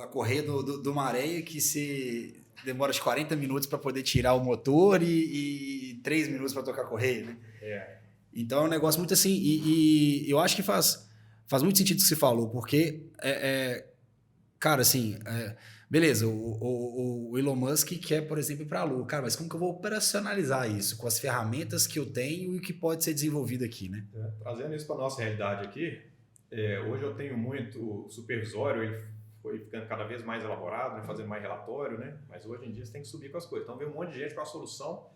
Speaker 1: a correia do Maré, que se demora 40 minutos para poder tirar o motor e 3 minutos para tocar a correia, né? Então é um negócio muito assim, e eu acho que faz muito sentido o que você falou, porque cara, assim, beleza, o Elon Musk quer, por exemplo, ir para a Lua, cara, mas como que eu vou operacionalizar isso com as ferramentas que eu tenho e o que pode ser desenvolvido aqui, né?
Speaker 2: Trazendo isso para a nossa realidade aqui, hoje eu tenho muito supervisório, ele foi ficando cada vez mais elaborado, né, fazendo mais relatório, né? Mas hoje em dia você tem que subir com as coisas. Então vem um monte de gente com a solução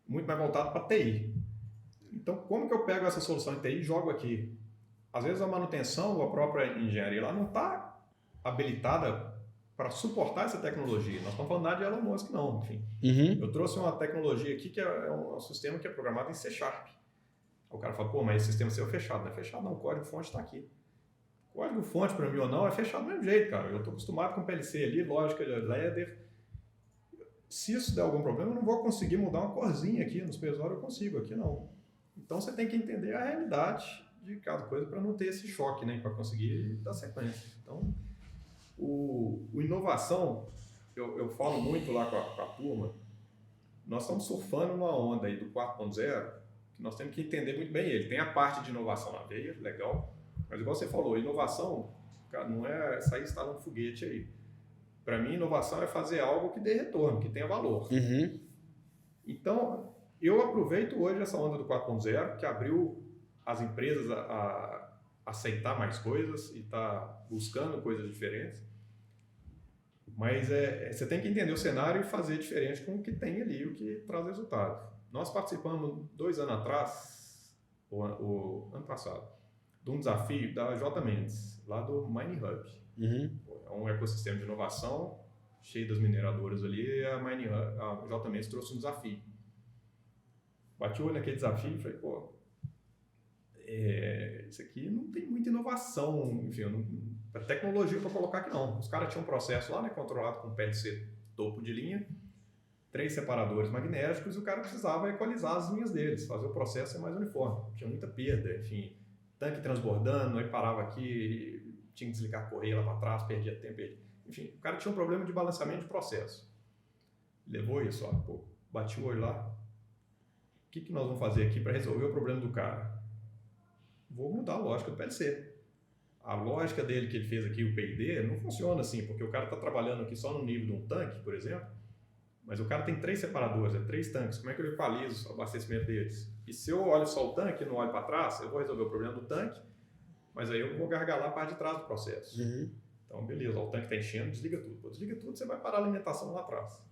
Speaker 2: muito mais voltada para TI. Então como que eu pego essa solução de TI e jogo aqui? Às vezes a manutenção ou a própria engenharia lá não está habilitada para suportar essa tecnologia. Nós estamos falando nada de Elon Musk, não, enfim. Eu trouxe uma tecnologia aqui que é um sistema que é programado em C#. O cara fala, pô, mas esse sistema seu é fechado. Não é fechado não, o código-fonte está aqui. O código-fonte para mim ou não é fechado do mesmo jeito, cara. Eu estou acostumado com PLC ali, lógica de ladder. Se isso der algum problema, eu não vou conseguir mudar uma corzinha aqui no supervisório, eu consigo, aqui não. Então você tem que entender a realidade de cada coisa para não ter esse choque, né, para conseguir dar sequência. Então, o inovação, eu falo muito lá com a turma, nós estamos surfando numa onda aí do 4.0, que nós temos que entender muito bem ele. Tem a parte de inovação na veia, legal, mas igual você falou, inovação, cara, não é sair instalando foguete aí. Para mim, inovação é fazer algo que dê retorno, que tenha valor. Então, eu aproveito hoje essa onda do 4.0, que abriu as empresas a aceitar mais coisas e tá buscando coisas diferentes. Mas você tem que entender o cenário e fazer diferente com o que tem ali, o que traz resultado. Nós participamos 2 anos atrás, o ano passado, de um desafio da J. Mendes, lá do Mining Hub. É um ecossistema de inovação cheio das mineradoras ali, e a J. Mendes trouxe um desafio. Bati o olho naquele desafio e falei, pô, isso aqui não tem muita inovação, enfim, a tecnologia para colocar aqui não. Os caras tinham um processo lá, né, controlado com PLC topo de linha, 3 separadores magnéticos, e o cara precisava equalizar as linhas deles, fazer o processo ser mais uniforme. Tinha muita perda, enfim, tanque transbordando, aí parava aqui, tinha que desligar a correia lá para trás, perdia tempo. Enfim, o cara tinha um problema de balanceamento de processo. Levou isso, ó, pô, bati o olho lá. O que nós vamos fazer aqui para resolver o problema do cara? Vou mudar a lógica do PLC. A lógica dele que ele fez aqui, o P&D, não funciona assim, porque o cara está trabalhando aqui só no nível de um tanque, por exemplo, mas o cara tem 3 separadores, 3 tanques, como é que eu equalizo o abastecimento deles? E se eu olho só o tanque e não olho para trás, eu vou resolver o problema do tanque, mas aí eu vou gargalar a parte de trás do processo. Então, beleza, o tanque está enchendo, desliga tudo. Pô, desliga tudo, você vai parar a alimentação lá atrás.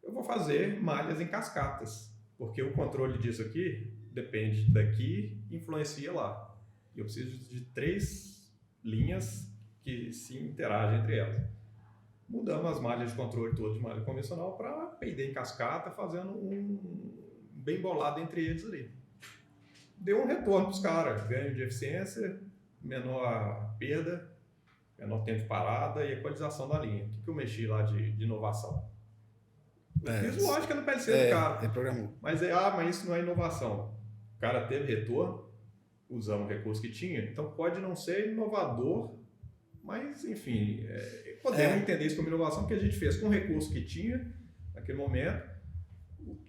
Speaker 2: Eu vou fazer malhas em cascatas, porque o controle disso aqui depende daqui, influencia lá. E eu preciso de 3 linhas que se interagem entre elas. Mudamos as malhas de controle todas de malha convencional para P&D em cascata, fazendo um bem bolado entre eles ali. Deu um retorno para os caras, ganho de eficiência, menor perda, menor tempo de parada e equalização da linha. O que eu mexi lá de inovação? Fiz lógica no PLC do cara.
Speaker 1: Programou.
Speaker 2: Mas isso não é inovação. O cara teve retorno, usando o recurso que tinha, então pode não ser inovador, mas, enfim, podemos entender isso como inovação, porque a gente fez com o recurso que tinha naquele momento,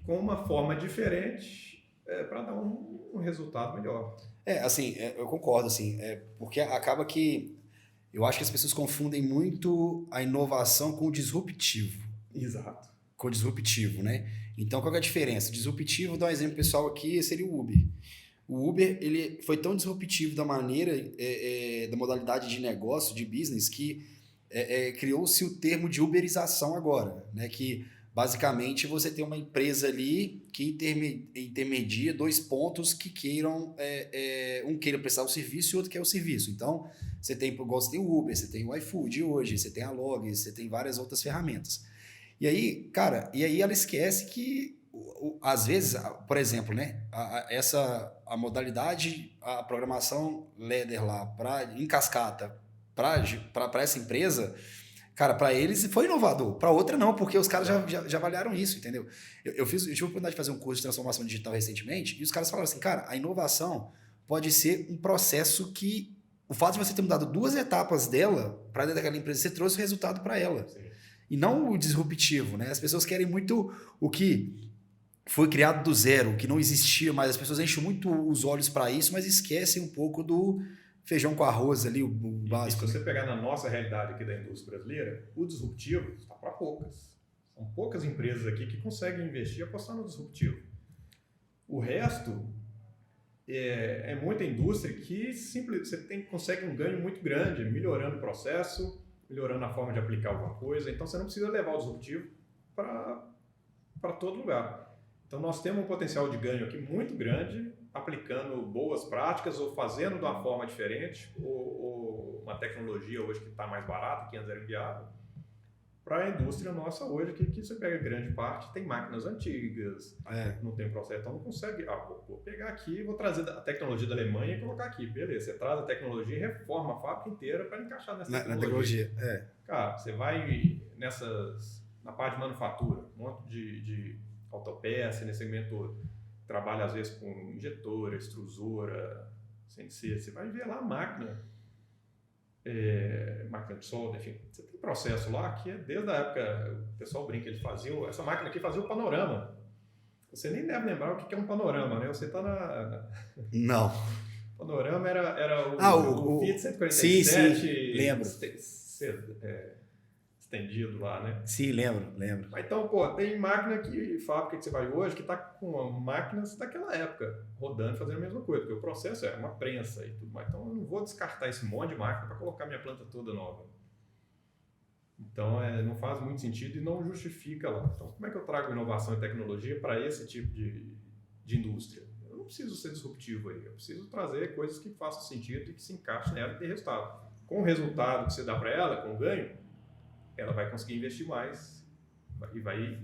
Speaker 2: com uma forma diferente, para dar um resultado melhor.
Speaker 1: Eu concordo, assim, porque acaba que eu acho que as pessoas confundem muito a inovação com o disruptivo.
Speaker 2: Exato.
Speaker 1: Com o disruptivo, né? Então, qual que é a diferença? Disruptivo, dá um exemplo pessoal aqui, seria o Uber. O Uber, ele foi tão disruptivo da maneira, da modalidade de negócio, de business, que criou-se o termo de uberização agora, né? Que basicamente você tem uma empresa ali que intermedia 2 pontos que queiram, um queira prestar o serviço e o outro quer o serviço. Então, você tem o Uber, você tem o iFood hoje, você tem a Log, você tem várias outras ferramentas. E aí, cara, ela esquece que, às vezes, por exemplo, né, a modalidade, a programação Ladder lá, em cascata, para essa empresa, cara, para eles foi inovador, para outra não, porque os caras já avaliaram isso, entendeu? Eu tive a oportunidade de fazer um curso de transformação digital recentemente, e os caras falaram assim, cara, a inovação pode ser um processo que, o fato de você ter mudado 2 etapas dela, para dentro daquela empresa, você trouxe o resultado para ela. Sim. E não o disruptivo, né? As pessoas querem muito o que foi criado do zero, o que não existia, mas as pessoas enchem muito os olhos para isso, mas esquecem um pouco do feijão com arroz ali, o básico.
Speaker 2: E se você pegar na nossa realidade aqui da indústria brasileira, o disruptivo está para poucas. São poucas empresas aqui que conseguem investir e apostar no disruptivo. O resto é muita indústria que você consegue um ganho muito grande, melhorando o processo, melhorando a forma de aplicar alguma coisa. Então, você não precisa levar o disruptivo para todo lugar. Então, nós temos um potencial de ganho aqui muito grande, aplicando boas práticas ou fazendo de uma forma diferente, ou uma tecnologia hoje que está mais barata, que antes era inviável, para a indústria nossa hoje, que você pega grande parte, tem máquinas antigas, não tem processo, então não consegue, vou pegar aqui, vou trazer a tecnologia da Alemanha e colocar aqui, beleza, você traz a tecnologia e reforma a fábrica inteira para encaixar nessa tecnologia. Cara, você vai na parte de manufatura, um monte de autopeça, nesse segmento todo, trabalha às vezes com injetora, extrusora, CNC, você vai ver lá a máquina de solda, enfim, você tem processo lá que desde a época, o pessoal brinca, essa máquina aqui fazia o panorama. Você nem deve lembrar o que é um panorama, né? Você está
Speaker 1: Não.
Speaker 2: O panorama era o Fiat 147.
Speaker 1: Sim, lembro.
Speaker 2: Estendido lá, né?
Speaker 1: Sim, lembro.
Speaker 2: Então, tem fábrica que você vai hoje que está com máquinas daquela época, rodando, fazendo a mesma coisa, porque o processo é uma prensa e tudo mais. Então, eu não vou descartar esse monte de máquina para colocar minha planta toda nova. Então, não faz muito sentido e não justifica lá. Então, como é que eu trago inovação e tecnologia para esse tipo de indústria? Eu não preciso ser disruptivo aí, eu preciso trazer coisas que façam sentido e que se encaixem nela e ter resultado. Com o resultado que você dá para ela, com o ganho, ela vai conseguir investir mais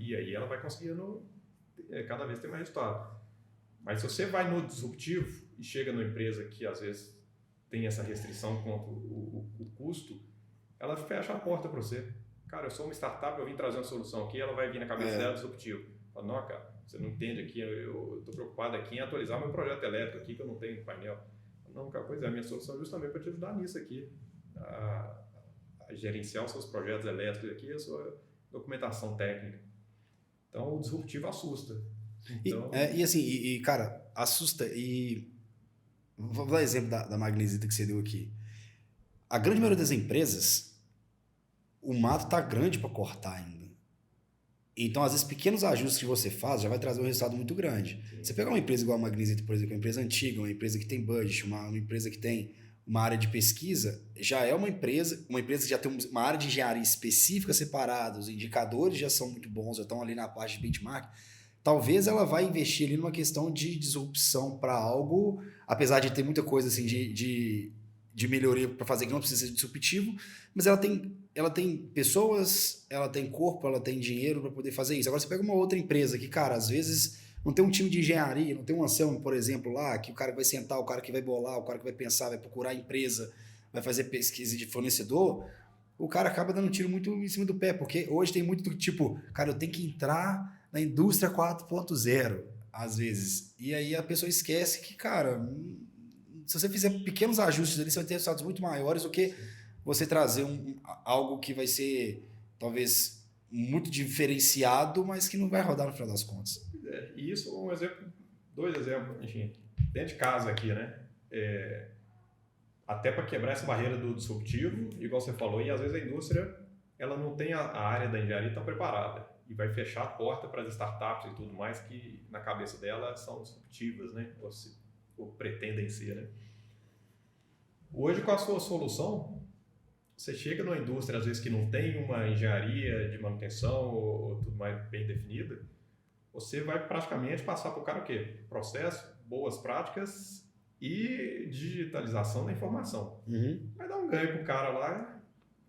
Speaker 2: e aí ela vai conseguindo cada vez ter mais resultado. Mas se você vai no disruptivo e chega numa empresa que às vezes tem essa restrição quanto o custo, ela fecha a porta para você. Cara, eu sou uma startup, eu vim trazer uma solução aqui, ela vai vir na cabeça dela disruptivo. Fala, não, cara, você não entende aqui, eu estou preocupado aqui em atualizar meu projeto elétrico aqui que eu não tenho painel. Não, cara, pois é, a minha solução é justamente para te ajudar nisso aqui. A gerenciar os seus projetos elétricos aqui, a sua documentação técnica. Então, o disruptivo assusta. Então...
Speaker 1: Cara, assusta. E vou dar exemplo da magnesita que você deu aqui. A grande maioria das empresas, o mato tá grande para cortar ainda. Então, às vezes, pequenos ajustes que você faz já vai trazer um resultado muito grande. Sim. Você pegar uma empresa igual a Magnesita, por exemplo, uma empresa antiga, uma empresa que tem budget, uma empresa que tem uma área de pesquisa, já é uma empresa que já tem uma área de engenharia específica separada, os indicadores já são muito bons, já estão ali na parte de benchmark. talvez ela vai investir ali numa questão de disrupção para algo, apesar de ter muita coisa assim de melhoria para fazer que não precisa ser disruptivo, mas ela tem pessoas, ela tem corpo, ela tem dinheiro para poder fazer isso. Agora você pega uma outra empresa que, cara, às vezes não tem um time de engenharia, não tem um Anselmo, por exemplo, lá, que o cara que vai sentar, o cara que vai bolar, o cara que vai pensar, vai procurar a empresa, vai fazer pesquisa de fornecedor, o cara acaba dando um tiro muito em cima do pé, porque hoje tem muito do tipo, cara, eu tenho que entrar na indústria 4.0, às vezes. E aí a pessoa esquece que, cara, se você fizer pequenos ajustes ali, você vai ter resultados muito maiores do que você trazer algo que vai ser, talvez, muito diferenciado, mas que não vai rodar no final das contas.
Speaker 2: E isso é um exemplo, 2 exemplos, enfim, dentro de casa aqui, né? Até para quebrar essa barreira do disruptivo, igual você falou, e às vezes a indústria ela não tem a área da engenharia tão preparada e vai fechar a porta para as startups e tudo mais que na cabeça dela são disruptivas, né? Ou pretendem ser, né? Hoje, com a sua solução, você chega numa indústria, às vezes, que não tem uma engenharia de manutenção ou tudo mais bem definida, você vai praticamente passar para o cara o quê? Processo, boas práticas e digitalização da informação. Vai dar um ganho para o cara lá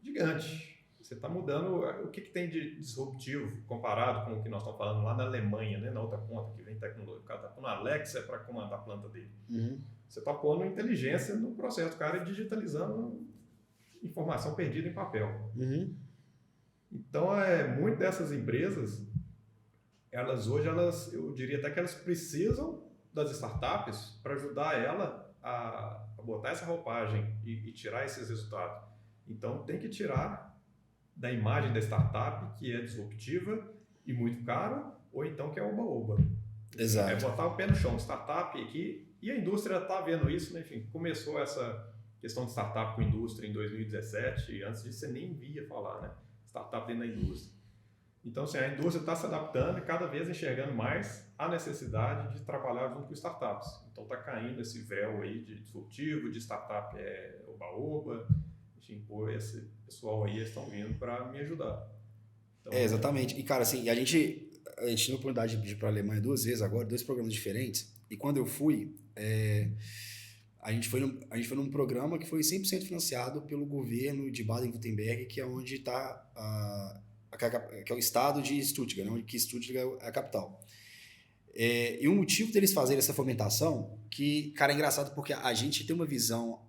Speaker 2: gigante. Você está mudando o que tem de disruptivo comparado com o que nós estamos falando lá na Alemanha, né? Na outra ponta que vem tecnologia. O cara está pondo Alexa para comandar a planta dele. Você está pondo inteligência no processo. O cara é digitalizando informação perdida em papel. Então, muito dessas empresas, eu diria até que elas precisam das startups para ajudar ela a botar essa roupagem e tirar esses resultados. Então, tem que tirar da imagem da startup, que é disruptiva e muito caro, ou então que é oba-oba.
Speaker 1: Exato.
Speaker 2: É botar o pé no chão, startup aqui, e a indústria está vendo isso, né? Enfim, começou essa questão de startup com indústria em 2017, e antes disso você nem via falar, né? Startup dentro da indústria. Então, assim, a indústria está se adaptando e cada vez enxergando mais a necessidade de trabalhar junto com startups. Então, está caindo esse véu aí de disruptivo, de startup oba-oba. Enfim, esse pessoal aí estão vindo para me ajudar. Então,
Speaker 1: exatamente. E, cara, assim, a gente teve a oportunidade de ir para a Alemanha 2 vezes agora, 2 programas diferentes. E quando eu fui, a gente foi num programa que foi 100% financiado pelo governo de Baden-Württemberg, que é onde está que é o estado de Stuttgart, né, onde que Stuttgart é a capital. E o motivo deles fazerem essa fomentação, que, cara, é engraçado porque a gente tem uma visão,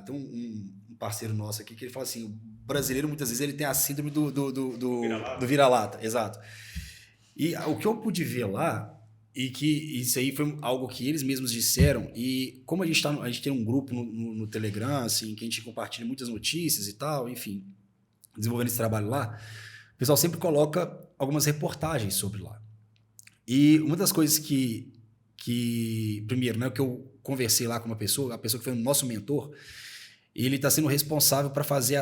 Speaker 1: tem um parceiro nosso aqui que ele fala assim, o brasileiro muitas vezes ele tem a síndrome do vira-lata, exato. E o que eu pude ver lá, e que isso aí foi algo que eles mesmos disseram, e como a gente tem um grupo no Telegram, assim, que a gente compartilha muitas notícias e tal, enfim, desenvolvendo esse trabalho lá, o pessoal sempre coloca algumas reportagens sobre lá. E uma das coisas que primeiro, né, que eu conversei lá com uma pessoa, a pessoa que foi o nosso mentor, ele está sendo responsável para fazer,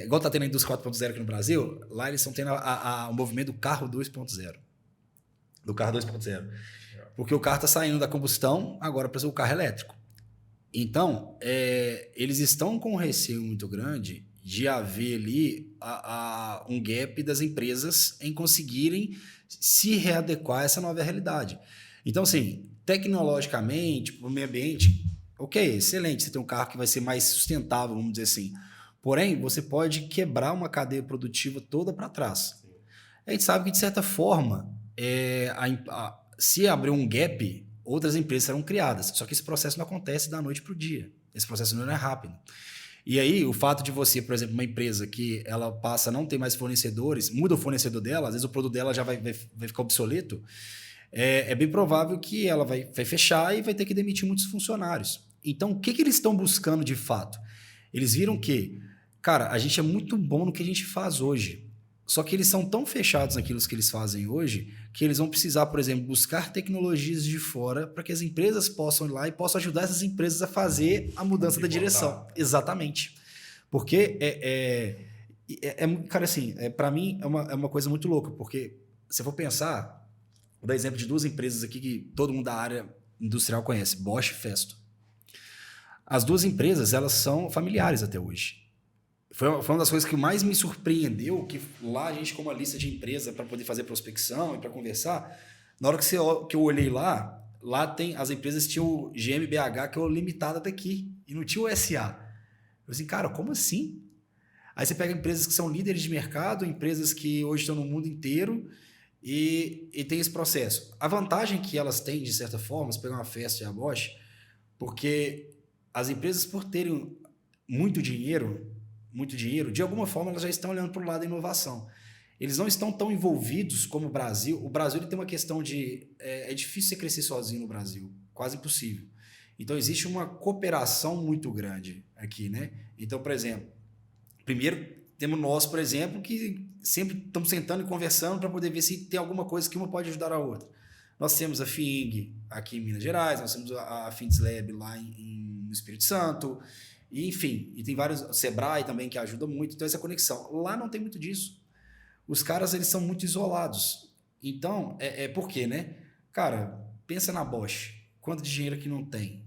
Speaker 1: igual está tendo a indústria 4.0 aqui no Brasil, lá eles estão tendo o movimento do carro 2.0. Do carro 2.0. Porque o carro está saindo da combustão, agora para ser o carro elétrico. Então, eles estão com um receio muito grande de haver ali um gap das empresas em conseguirem se readequar a essa nova realidade. Então, assim, tecnologicamente, para o meio ambiente, ok, excelente, você tem um carro que vai ser mais sustentável, vamos dizer assim. Porém, você pode quebrar uma cadeia produtiva toda para trás. A gente sabe que, de certa forma, se abrir um gap, outras empresas serão criadas. Só que esse processo não acontece da noite para o dia. Esse processo não é rápido. E aí, o fato de você, por exemplo, uma empresa que ela passa a não ter mais fornecedores, muda o fornecedor dela, às vezes o produto dela já vai ficar obsoleto, é bem provável que ela vai fechar e vai ter que demitir muitos funcionários. Então, o que eles estão buscando de fato? Eles viram que, cara, a gente é muito bom no que a gente faz hoje. Só que eles são tão fechados naquilo que eles fazem hoje que eles vão precisar, por exemplo, buscar tecnologias de fora para que as empresas possam ir lá e possam ajudar essas empresas a fazer a mudança da direção. Exatamente. Porque, cara, assim, para mim é uma coisa muito louca, porque se eu for pensar, vou dar exemplo de 2 empresas aqui que todo mundo da área industrial conhece, Bosch e Festo. As 2 empresas, elas são familiares até hoje. Foi uma das coisas que mais me surpreendeu, que lá a gente, com uma lista de empresa para poder fazer prospecção e para conversar, Na hora que eu olhei lá tem, as empresas tinham o GmbH, que é o limitado daqui, e não tinha o SA. Eu assim, cara, como assim? Aí você pega empresas que são líderes de mercado, empresas que hoje estão no mundo inteiro e tem esse processo. A vantagem que elas têm, de certa forma, se pegar uma Festa e a Bosch, porque as empresas, por terem muito dinheiro, de alguma forma elas já estão olhando para o lado da inovação. Eles não estão tão envolvidos como o Brasil. O Brasil ele tem uma questão de... É difícil você crescer sozinho no Brasil, quase impossível. Então existe uma cooperação muito grande aqui, né? Então, por exemplo, primeiro temos nós, por exemplo, que sempre estamos sentando e conversando para poder ver se tem alguma coisa que uma pode ajudar a outra. Nós temos a FING aqui em Minas Gerais, nós temos a Fins Lab lá no Espírito Santo, e, enfim, e tem vários, o Sebrae também que ajuda muito, então essa conexão. Lá não tem muito disso. Os caras, eles são muito isolados. Então, por quê, né? Cara, pensa na Bosch, quanto de dinheiro que não tem.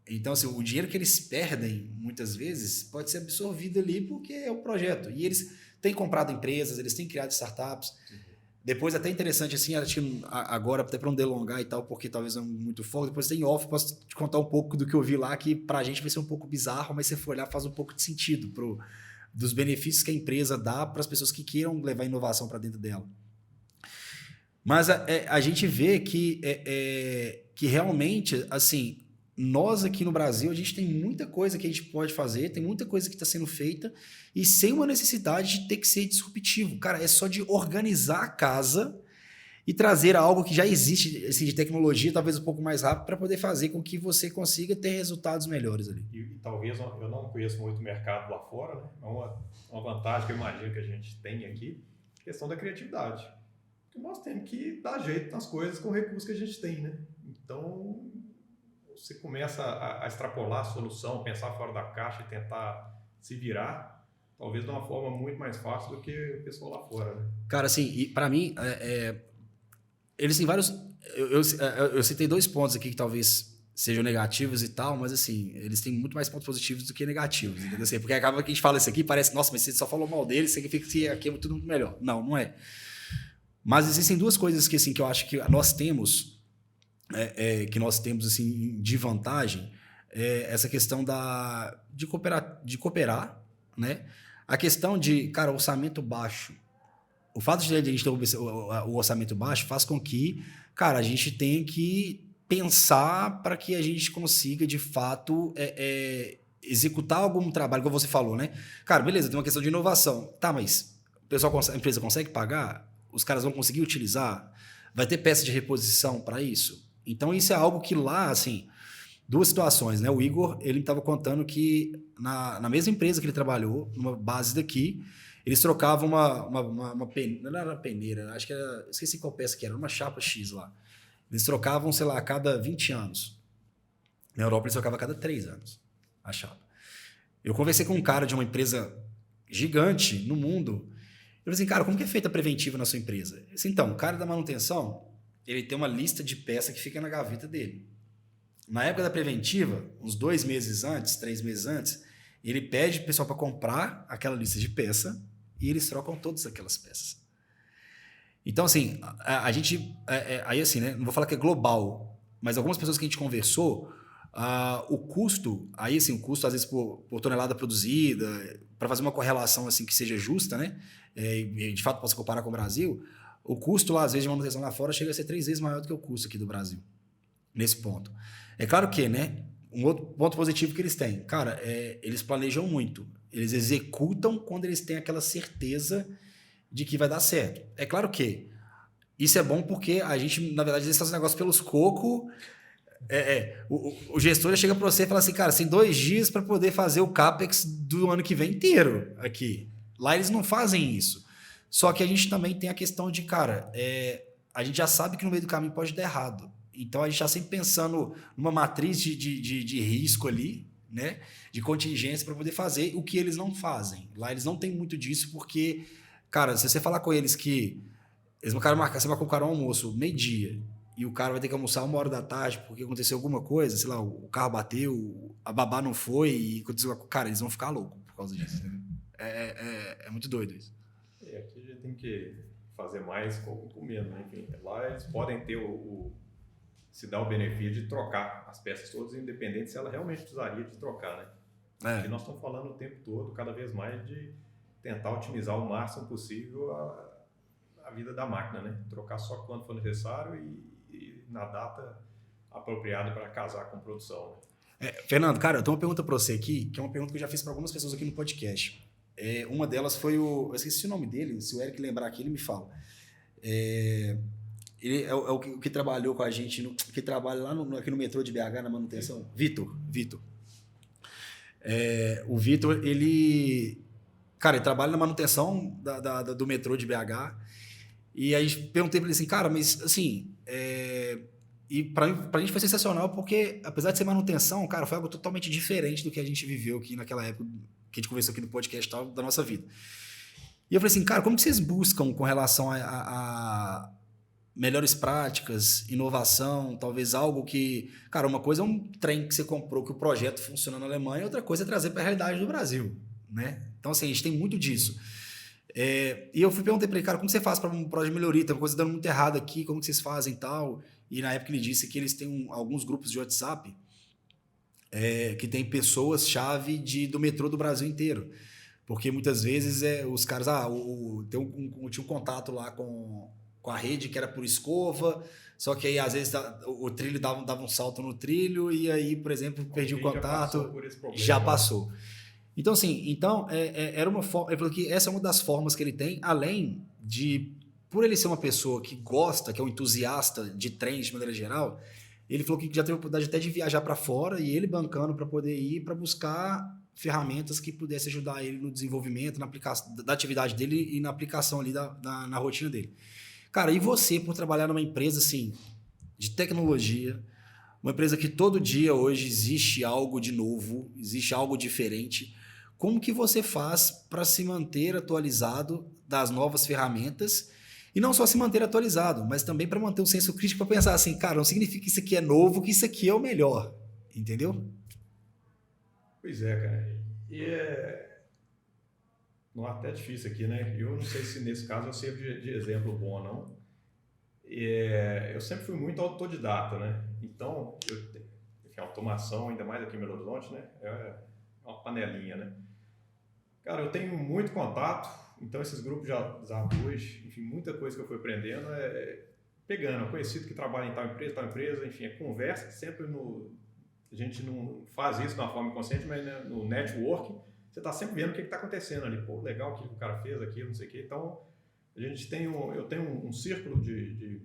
Speaker 1: Então, assim, o dinheiro que eles perdem, muitas vezes, pode ser absorvido ali porque é o projeto. E eles têm comprado empresas, eles têm criado startups. Uhum. Depois, até interessante, assim, agora, até para não delongar e tal, porque talvez não é muito foco, depois tem off, posso te contar um pouco do que eu vi lá, que pra gente vai ser um pouco bizarro, mas se você for olhar, faz um pouco de sentido dos benefícios que a empresa dá para as pessoas que queiram levar inovação para dentro dela. Mas a gente vê que realmente, assim, nós aqui no Brasil, a gente tem muita coisa que a gente pode fazer, tem muita coisa que está sendo feita e sem uma necessidade de ter que ser disruptivo. Cara, é só de organizar a casa e trazer algo que já existe assim, de tecnologia, talvez um pouco mais rápido, para poder fazer com que você consiga ter resultados melhores ali.
Speaker 2: E talvez eu não conheço muito o mercado lá fora, né? É uma vantagem que eu imagino que a gente tem aqui, a questão da criatividade. Porque nós temos que dar jeito nas coisas com o recurso que a gente tem, né? Então, você começa a extrapolar a solução, pensar fora da caixa e tentar se virar, talvez de uma forma muito mais fácil do que o pessoal lá fora, né?
Speaker 1: Cara, assim, para mim, eles têm vários... Eu citei 2 pontos aqui que talvez sejam negativos e tal, mas assim, eles têm muito mais pontos positivos do que negativos, entendeu? Assim, porque acaba que a gente fala isso aqui, parece, nossa, mas você só falou mal deles, significa que aqui é tudo muito melhor. Não, não é. Mas existem 2 coisas que, assim, que eu acho que nós temos, assim, de vantagem, essa questão de cooperar, né? A questão de, cara, orçamento baixo. O fato de a gente ter o orçamento baixo faz com que, cara, a gente tenha que pensar para que a gente consiga, de fato, executar algum trabalho, como você falou, né? Cara, beleza, tem uma questão de inovação. Tá, mas a empresa consegue pagar? Os caras vão conseguir utilizar? Vai ter peça de reposição para isso? Então, isso é algo que lá, assim, 2 situações, né? O Igor, ele estava contando que na mesma empresa que ele trabalhou, numa base daqui, eles trocavam uma peneira, não era peneira, acho que era, esqueci qual peça que era, uma chapa X lá. Eles trocavam, sei lá, a cada 20 anos. Na Europa, eles trocavam a cada 3 anos a chapa. Eu conversei com um cara de uma empresa gigante no mundo. Eu falei assim, cara, como que é feita a preventiva na sua empresa? Eu disse, então, o cara da manutenção, ele tem uma lista de peça que fica na gaveta dele. Na época da preventiva, uns 2 meses antes, 3 meses antes, ele pede o pessoal para comprar aquela lista de peça e eles trocam todas aquelas peças. Então, assim, a gente... aí, assim, né? Não vou falar que é global, mas algumas pessoas que a gente conversou, o custo, aí, assim, o custo, às vezes, por tonelada produzida, para fazer uma correlação, assim, que seja justa, né? E, de fato, possa comparar com o Brasil, o custo lá, às vezes, de manutenção lá fora chega a ser 3 vezes maior do que o custo aqui do Brasil, nesse ponto. É claro que, né? Um outro ponto positivo que eles têm, cara, eles planejam muito. Eles executam quando eles têm aquela certeza de que vai dar certo. É claro que isso é bom porque a gente, na verdade, faz um negócio pelos cocos. O gestor chega para você e fala assim, cara, você tem 2 dias para poder fazer o CAPEX do ano que vem inteiro aqui. Lá eles não fazem isso. Só que a gente também tem a questão de, cara, a gente já sabe que no meio do caminho pode dar errado. Então, a gente está sempre pensando numa matriz de risco ali, né? De contingência para poder fazer o que eles não fazem. Lá eles não têm muito disso porque, cara, se você falar com eles que você marcou com o cara um almoço meio-dia e o cara vai ter que almoçar 1 hora da tarde porque aconteceu alguma coisa, sei lá, o carro bateu, a babá não foi e aconteceu... Cara, eles vão ficar loucos por causa disso. Né? É muito doido isso.
Speaker 2: Aqui a gente tem que fazer mais com menos, né? Enfim, lá eles podem ter se dá o benefício de trocar as peças todas, independente se ela realmente precisaria de trocar, né? Aqui nós estamos falando o tempo todo, cada vez mais, de tentar otimizar o máximo possível a vida da máquina, né? Trocar só quando for necessário e na data apropriada para casar com produção, né?
Speaker 1: Fernando, cara, eu tenho uma pergunta para você aqui, que é uma pergunta que eu já fiz para algumas pessoas aqui no podcast. Uma delas foi eu esqueci o nome dele, se o Eric lembrar aqui, ele me fala. Ele é o que trabalhou com a gente, que trabalha lá aqui no metrô de BH, na manutenção. Vitor. O Vitor, ele trabalha na manutenção do metrô de BH. E aí perguntei para ele assim, cara, mas assim, e pra gente foi sensacional porque, apesar de ser manutenção, cara, foi algo totalmente diferente do que a gente viveu aqui naquela época que a gente conversou aqui no podcast tal, da nossa vida. E eu falei assim, cara, como que vocês buscam com relação a melhores práticas, inovação, talvez algo que... Cara, uma coisa é um trem que você comprou, que o projeto funciona na Alemanha, outra coisa é trazer para a realidade do Brasil, né? Então, assim, a gente tem muito disso. E eu perguntei para ele, cara, como você faz para um projeto de melhoria? Tem uma coisa dando muito errado aqui, como que vocês fazem e tal? E na época ele disse que eles têm alguns grupos de WhatsApp que tem pessoas-chave do metrô do Brasil inteiro. Porque muitas vezes os caras... tinha um contato lá com a rede que era por escova, só que aí às vezes o trilho dava um salto no trilho e aí, por exemplo, perdi o contato, já passou. Então, assim, era uma forma... Ele falou que essa é uma das formas que ele tem, além de, por ele ser uma pessoa que gosta, que é um entusiasta de trens de maneira geral, ele falou que já teve a oportunidade até de viajar para fora e ele bancando para poder ir para buscar ferramentas que pudessem ajudar ele no desenvolvimento, na aplicação da atividade dele e na aplicação ali na rotina dele. Cara, e você, por trabalhar numa empresa assim, de tecnologia, uma empresa que todo dia hoje existe algo de novo, existe algo diferente, como que você faz para se manter atualizado das novas ferramentas e não só se manter atualizado, mas também para manter um senso crítico para pensar assim, cara, não significa que isso aqui é novo, que isso aqui é o melhor, entendeu?
Speaker 2: Pois é, cara. Não é até difícil aqui, né? Eu não sei se nesse caso eu sirvo de exemplo bom ou não. Eu sempre fui muito autodidata, né? Então, a automação, ainda mais aqui em Belo Horizonte, né? É uma panelinha, né? Cara, eu tenho muito contato, então esses grupos de WhatsApp hoje, enfim, muita coisa que eu fui aprendendo pegando, conhecido que trabalha em tal empresa, enfim, conversa, sempre a gente não faz isso de uma forma inconsciente, mas né, no networking, você está sempre vendo o que está acontecendo ali. Pô, legal o que o cara fez aqui, não sei o quê. Então, eu tenho um círculo de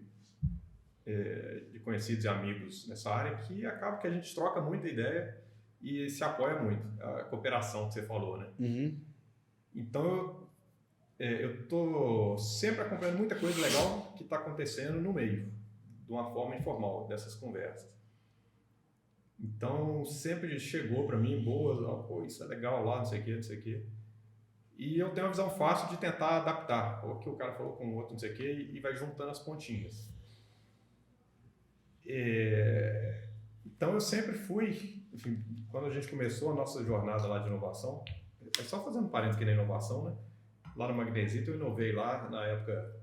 Speaker 2: conhecidos e amigos nessa área que acaba que a gente troca muita ideia e se apoia muito. A cooperação que você falou, né?
Speaker 1: Uhum.
Speaker 2: Então, eu estou sempre acompanhando muita coisa legal que está acontecendo no meio, de uma forma informal, dessas conversas. Então, sempre chegou para mim boas, pô, isso é legal lá, não sei o quê. E eu tenho uma visão fácil de tentar adaptar o que o cara falou com o outro, não sei o quê, e vai juntando as pontinhas. Então, eu sempre fui, enfim, quando a gente começou a nossa jornada lá de inovação, só fazendo parênteses aqui na inovação, né? Lá no Magnesito, eu inovei lá, na época,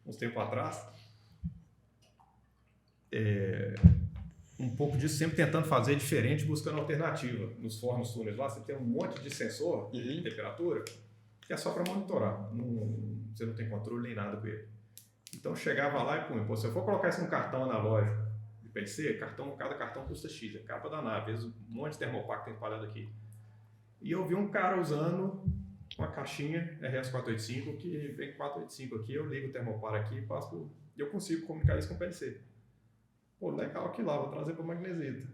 Speaker 2: uns tempos atrás. Um pouco disso, sempre tentando fazer diferente, buscando alternativa. Nos fornos túneis lá, você tem um monte de sensor de temperatura que é só para monitorar. Você não tem controle nem nada com ele. Então, chegava lá e, pô, se eu for colocar isso num cartão analógico de PLC, cada cartão custa X, é capa da nave, às vezes um monte de termopac tem espalhado aqui. E eu vi um cara usando uma caixinha RS485 que vem 485 aqui, eu ligo o termopar aqui e eu consigo comunicar isso com o PLC. Pô, legal aqui lá, vou trazer para o Magnesita.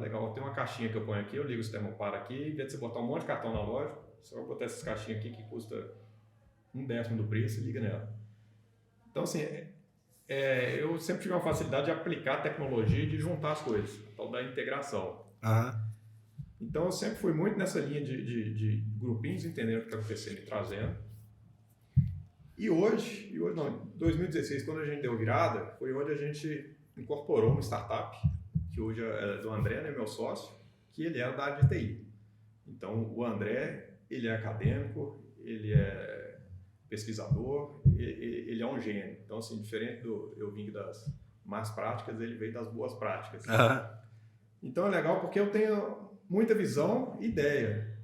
Speaker 2: Legal, tem uma caixinha que eu ponho aqui, eu ligo o termopar aqui, em vez de você botar um monte de cartão na loja, você vai botar essas caixinhas aqui que custa 1/10 do preço e liga nela. Então, assim, eu sempre tive uma facilidade de aplicar a tecnologia e de juntar as coisas, a tal da integração.
Speaker 1: Uhum.
Speaker 2: Então, eu sempre fui muito nessa linha de grupinhos, entendendo o que está acontecendo e trazendo. E hoje não, em 2016, quando a gente deu virada, foi onde a gente incorporou uma startup, que hoje é do André, né, meu sócio, que ele era da área de TI. Então, o André, ele é acadêmico, ele é pesquisador, ele é um gênio. Então, assim, diferente eu vim das más práticas, ele veio das boas práticas. Então é legal porque eu tenho muita visão e ideia.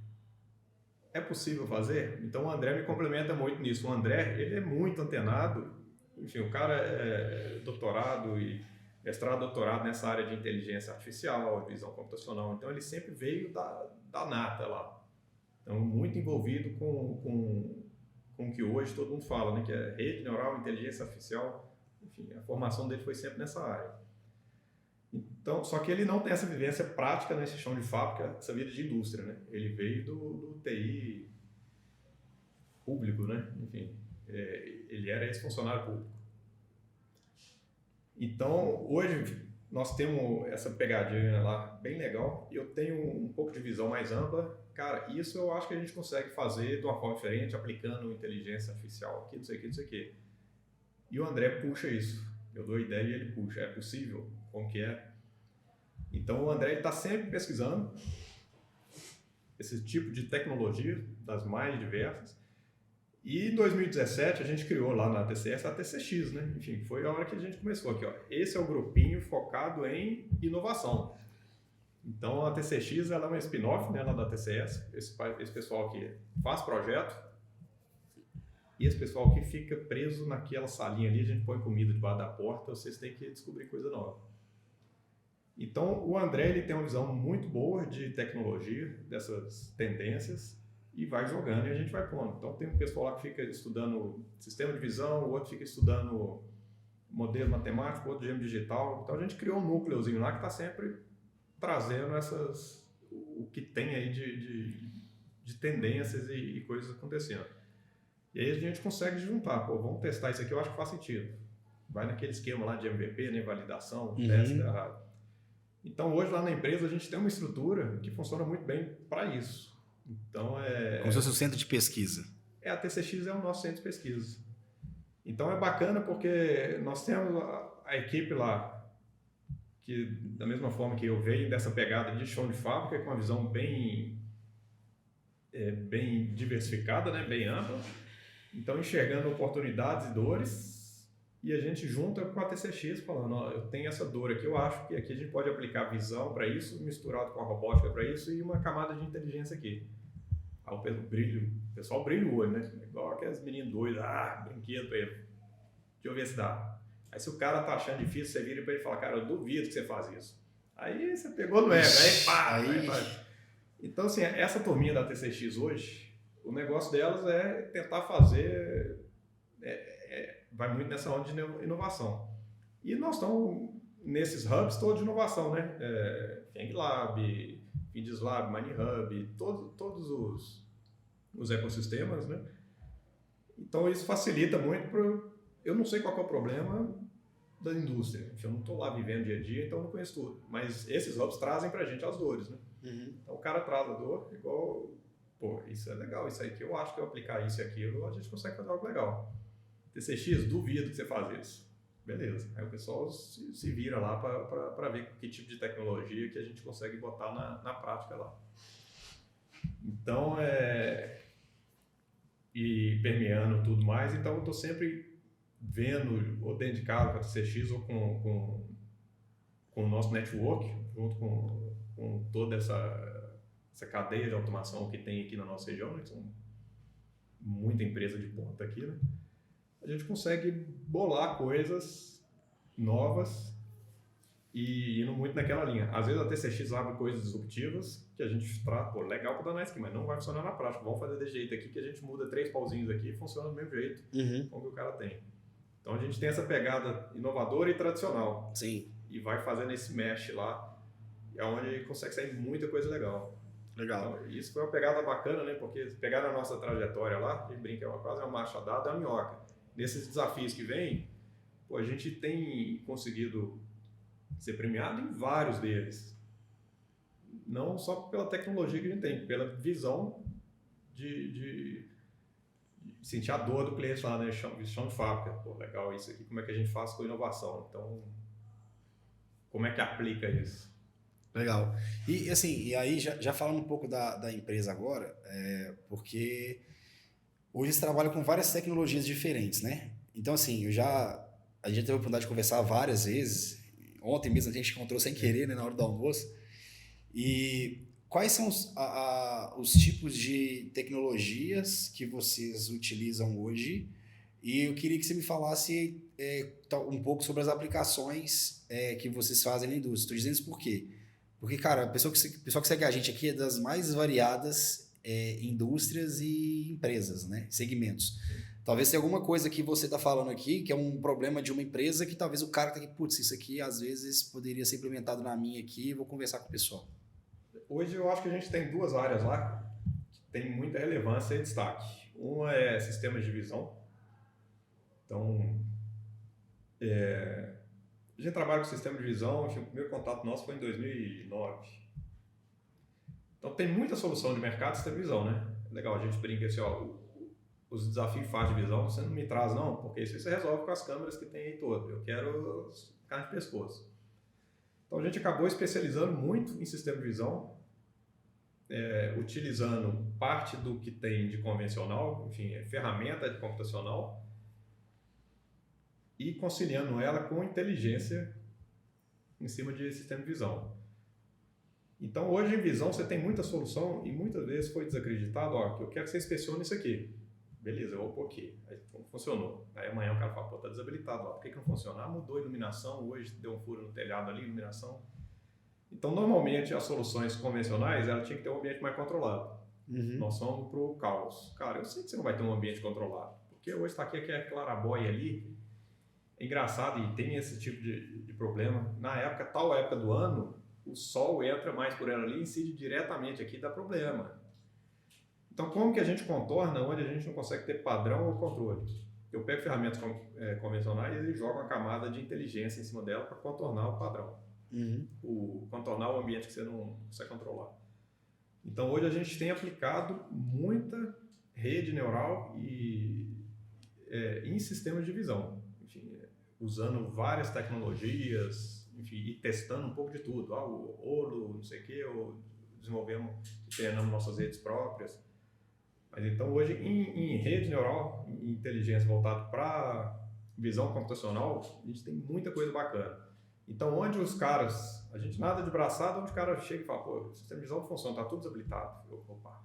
Speaker 2: É possível fazer? Então o André me complementa muito nisso. O André, ele é muito antenado. Enfim, o cara é doutorado e mestrado, doutorado nessa área de inteligência artificial, visão computacional. Então ele sempre veio da nata lá. Então muito envolvido com o que hoje todo mundo fala, né? Que é rede neural, inteligência artificial. Enfim, a formação dele foi sempre nessa área. Então, só que ele não tem essa vivência prática nesse chão de fábrica, essa vida de indústria, né? Ele veio do TI público, né? Enfim, ele era esse funcionário público. Então, hoje nós temos essa pegadinha lá bem legal e eu tenho um pouco de visão mais ampla. Cara, isso eu acho que a gente consegue fazer de uma forma diferente, aplicando inteligência artificial aqui, não sei o que, não sei o que. E o André puxa isso. Eu dou a ideia e ele puxa. É possível? Como que é? Então o André está sempre pesquisando esse tipo de tecnologia, das mais diversas. E em 2017 a gente criou lá na TCS a TCX, né? Enfim, foi a hora que a gente começou aqui, ó. Esse é o grupinho focado em inovação. Então a TCX ela é uma spin-off, né, lá da TCS. Esse pessoal que faz projeto e esse pessoal que fica preso naquela salinha ali, a gente põe comida debaixo da porta, vocês têm que descobrir coisa nova. Então, o André ele tem uma visão muito boa de tecnologia, dessas tendências, e vai jogando e a gente vai pondo. Então, tem um pessoal lá que fica estudando sistema de visão, o outro fica estudando modelo matemático, o outro gêmeo digital. Então, a gente criou um núcleozinho lá que está sempre trazendo o que tem aí de tendências e coisas acontecendo. E aí a gente consegue juntar, pô, vamos testar isso aqui, eu acho que faz sentido. Vai naquele esquema lá de MVP, né, validação, teste errado. Então hoje lá na empresa a gente tem uma estrutura que funciona muito bem para isso. Então
Speaker 1: como se fosse o centro de pesquisa.
Speaker 2: A TCX é o nosso centro de pesquisa. Então é bacana porque nós temos a equipe lá, que da mesma forma que eu venho dessa pegada de chão de fábrica, com uma visão bem diversificada, né, bem ampla. Então, enxergando oportunidades e dores, e a gente junta com a TCX falando, ó, eu tenho essa dor aqui, eu acho que aqui a gente pode aplicar visão para isso, misturado com a robótica para isso, e uma camada de inteligência aqui. Aí o pessoal brilha o olho, né? Igual aqueles meninos doidos, brinquedo para ele. Deixa eu ver se dá. Aí se o cara tá achando difícil, você vira para ele e fala, cara, eu duvido que você faz isso. Aí você pegou no ego, aí pá! Então, assim, essa turminha da TCX hoje, o negócio delas é tentar fazer, vai muito nessa onda de inovação. E nós estamos nesses hubs todos de inovação, né? FangLab, FindesLab, MineHub, todos os ecossistemas, né? Então isso facilita muito eu não sei qual é o problema da indústria. Eu não estou lá vivendo dia a dia, então eu não conheço tudo. Mas esses hubs trazem para a gente as dores, né? Então o cara traz a dor igual... Pô, isso é legal, isso aí que eu acho que eu aplicar isso e aquilo, a gente consegue fazer algo legal. TCX, duvido que você faz isso. Beleza. Aí o pessoal se vira lá para ver que tipo de tecnologia que a gente consegue botar na prática lá. Então, e permeando tudo mais, então eu estou sempre vendo, ou dentro de casa com a TCX, ou com o nosso network, junto com toda essa cadeia de automação que tem aqui na nossa região, né, que são muita empresa de ponta aqui, né? A gente consegue bolar coisas novas e indo muito naquela linha. Às vezes a TCX abre coisas disruptivas que a gente trata, pô, legal para dar na esquema, mas não vai funcionar na prática. Vamos fazer desse jeito aqui que a gente muda 3 pauzinhos aqui e funciona do mesmo jeito como que o cara tem. Então a gente tem essa pegada inovadora e tradicional.
Speaker 1: Sim.
Speaker 2: E vai fazendo esse mesh lá, é onde consegue sair muita coisa legal.
Speaker 1: Legal.
Speaker 2: Então, isso foi uma pegada bacana, né? Porque pegar na nossa trajetória lá, a gente brinca, quase uma marcha dada, é uma minhoca. Nesses desafios que vêm, a gente tem conseguido ser premiado em vários deles. Não só pela tecnologia que a gente tem, pela visão de sentir a dor do cliente lá, né? Chão de fábrica. Pô, legal isso aqui, como é que a gente faz com inovação? Então, como é que aplica isso?
Speaker 1: Legal. E assim, e aí já falando um pouco da empresa agora, porque Hoje você trabalha com várias tecnologias diferentes, né? Então, assim, a gente teve a oportunidade de conversar várias vezes. Ontem mesmo a gente encontrou sem querer, né, na hora do almoço. E quais são os tipos de tecnologias que vocês utilizam hoje? E eu queria que você me falasse um pouco sobre as aplicações que vocês fazem na indústria. Estou dizendo isso por quê? Porque, cara, a pessoa que segue a gente aqui é das mais variadas indústrias e empresas, né? Segmentos. Talvez tenha alguma coisa que você está falando aqui, que é um problema de uma empresa, que talvez o cara está aqui, putz, isso aqui às vezes poderia ser implementado na minha aqui, vou conversar com o pessoal.
Speaker 2: Hoje eu acho que a gente tem duas áreas lá que tem muita relevância e destaque. Uma é sistemas de visão. Então, a gente trabalha com sistema de visão, o primeiro contato nosso foi em 2009. Então tem muita solução de mercado de sistema de visão, né? Legal, a gente brinca assim, ó, os desafios faz de visão você não me traz não, porque isso você resolve com as câmeras que tem aí todo. Eu quero carne de pescoço. Então a gente acabou especializando muito em sistema de visão, utilizando parte do que tem de convencional, enfim, ferramenta de computacional, e conciliando ela com inteligência em cima de sistema de visão. Então hoje em visão você tem muita solução e muitas vezes foi desacreditado, ó, eu quero que você inspecione isso aqui. Beleza, eu vou pôr aqui. Aí funcionou. Aí amanhã o cara fala, pô, tá desabilitado, ó, por que não funciona? Ah, mudou a iluminação, hoje deu um furo no telhado ali, iluminação. Então normalmente as soluções convencionais, ela tinha que ter um ambiente mais controlado.
Speaker 1: Uhum.
Speaker 2: Nós vamos pro caos. Cara, eu sei que você não vai ter um ambiente controlado, porque hoje está aqui a clarabóia ali. É engraçado e tem esse tipo de problema. Na época, tal época do ano, o sol entra mais por ela ali e incide diretamente aqui, dá problema. Então, como que a gente contorna onde a gente não consegue ter padrão ou controle? Eu pego ferramentas convencionais e jogo uma camada de inteligência em cima dela para contornar o padrão. Contornar o ambiente que você não consegue controlar. Então, hoje a gente tem aplicado muita rede neural em sistemas de visão. Enfim, usando várias tecnologias, enfim, e testando um pouco de tudo. O Olo, não sei o quê, ou desenvolvemos e treinamos nossas redes próprias. Mas então hoje em rede neural, em inteligência voltada para visão computacional, a gente tem muita coisa bacana. Então onde os caras, a gente nada de braçada, onde o cara chega e fala, pô, o sistema de visão não funciona, está tudo desabilitado. Opa,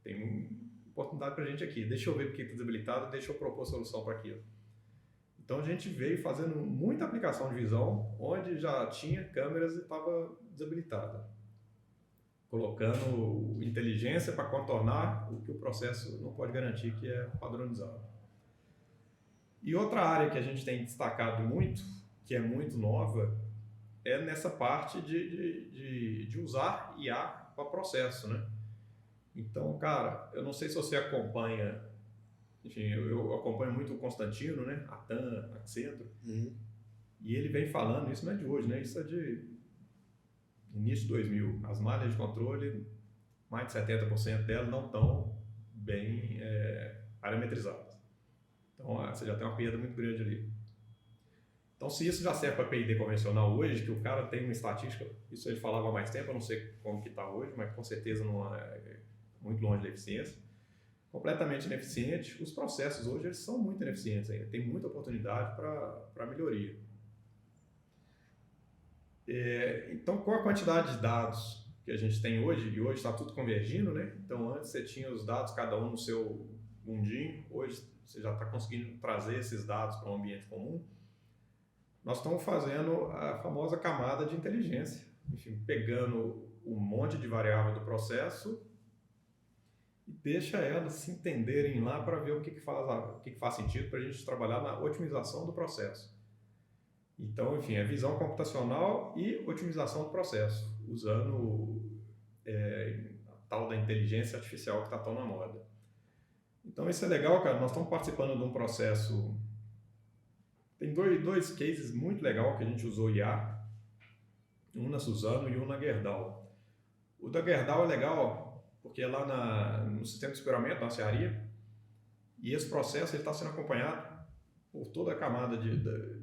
Speaker 2: tem uma oportunidade para a gente aqui, deixa eu ver porque está desabilitado, deixa eu propor solução para aquilo. Então a gente veio fazendo muita aplicação de visão, onde já tinha câmeras e estava desabilitada. Colocando inteligência para contornar o que o processo não pode garantir, que é padronizado. E outra área que a gente tem destacado muito, que é muito nova, é nessa parte de usar IA para processo, né? Então, cara, eu não sei se você acompanha, enfim, eu acompanho muito o Constantino, né? A TAM, Accenture, e ele vem falando, isso não é de hoje, né? Isso é de início de 2000, as malhas de controle, mais de 70% delas não estão bem parametrizadas. Então, você já tem uma perda muito grande ali. Então, se isso já serve para P&D convencional hoje, que o cara tem uma estatística, isso ele falava há mais tempo, eu não sei como que está hoje, mas com certeza não é muito longe da eficiência, completamente ineficiente. Os processos hoje eles são muito ineficientes ainda, tem muita oportunidade para melhoria. Então, com a quantidade de dados que a gente tem hoje, e hoje está tudo convergindo, né? Então, antes você tinha os dados, cada um no seu mundinho, hoje você já está conseguindo trazer esses dados para um ambiente comum. Nós estamos fazendo a famosa camada de inteligência, enfim, pegando um monte de variável do processo e deixa elas se entenderem lá para ver o que faz sentido para a gente trabalhar na otimização do processo. Então, enfim, é visão computacional e otimização do processo, usando a tal da inteligência artificial que está tão na moda. Então, isso é legal, cara. Nós estamos participando de um processo. Tem dois cases muito legais que a gente usou IA, um na Suzano e um na Gerdau. O da Gerdau é legal porque é lá no sistema de escoramento, na serraria, e esse processo está sendo acompanhado por toda a camada da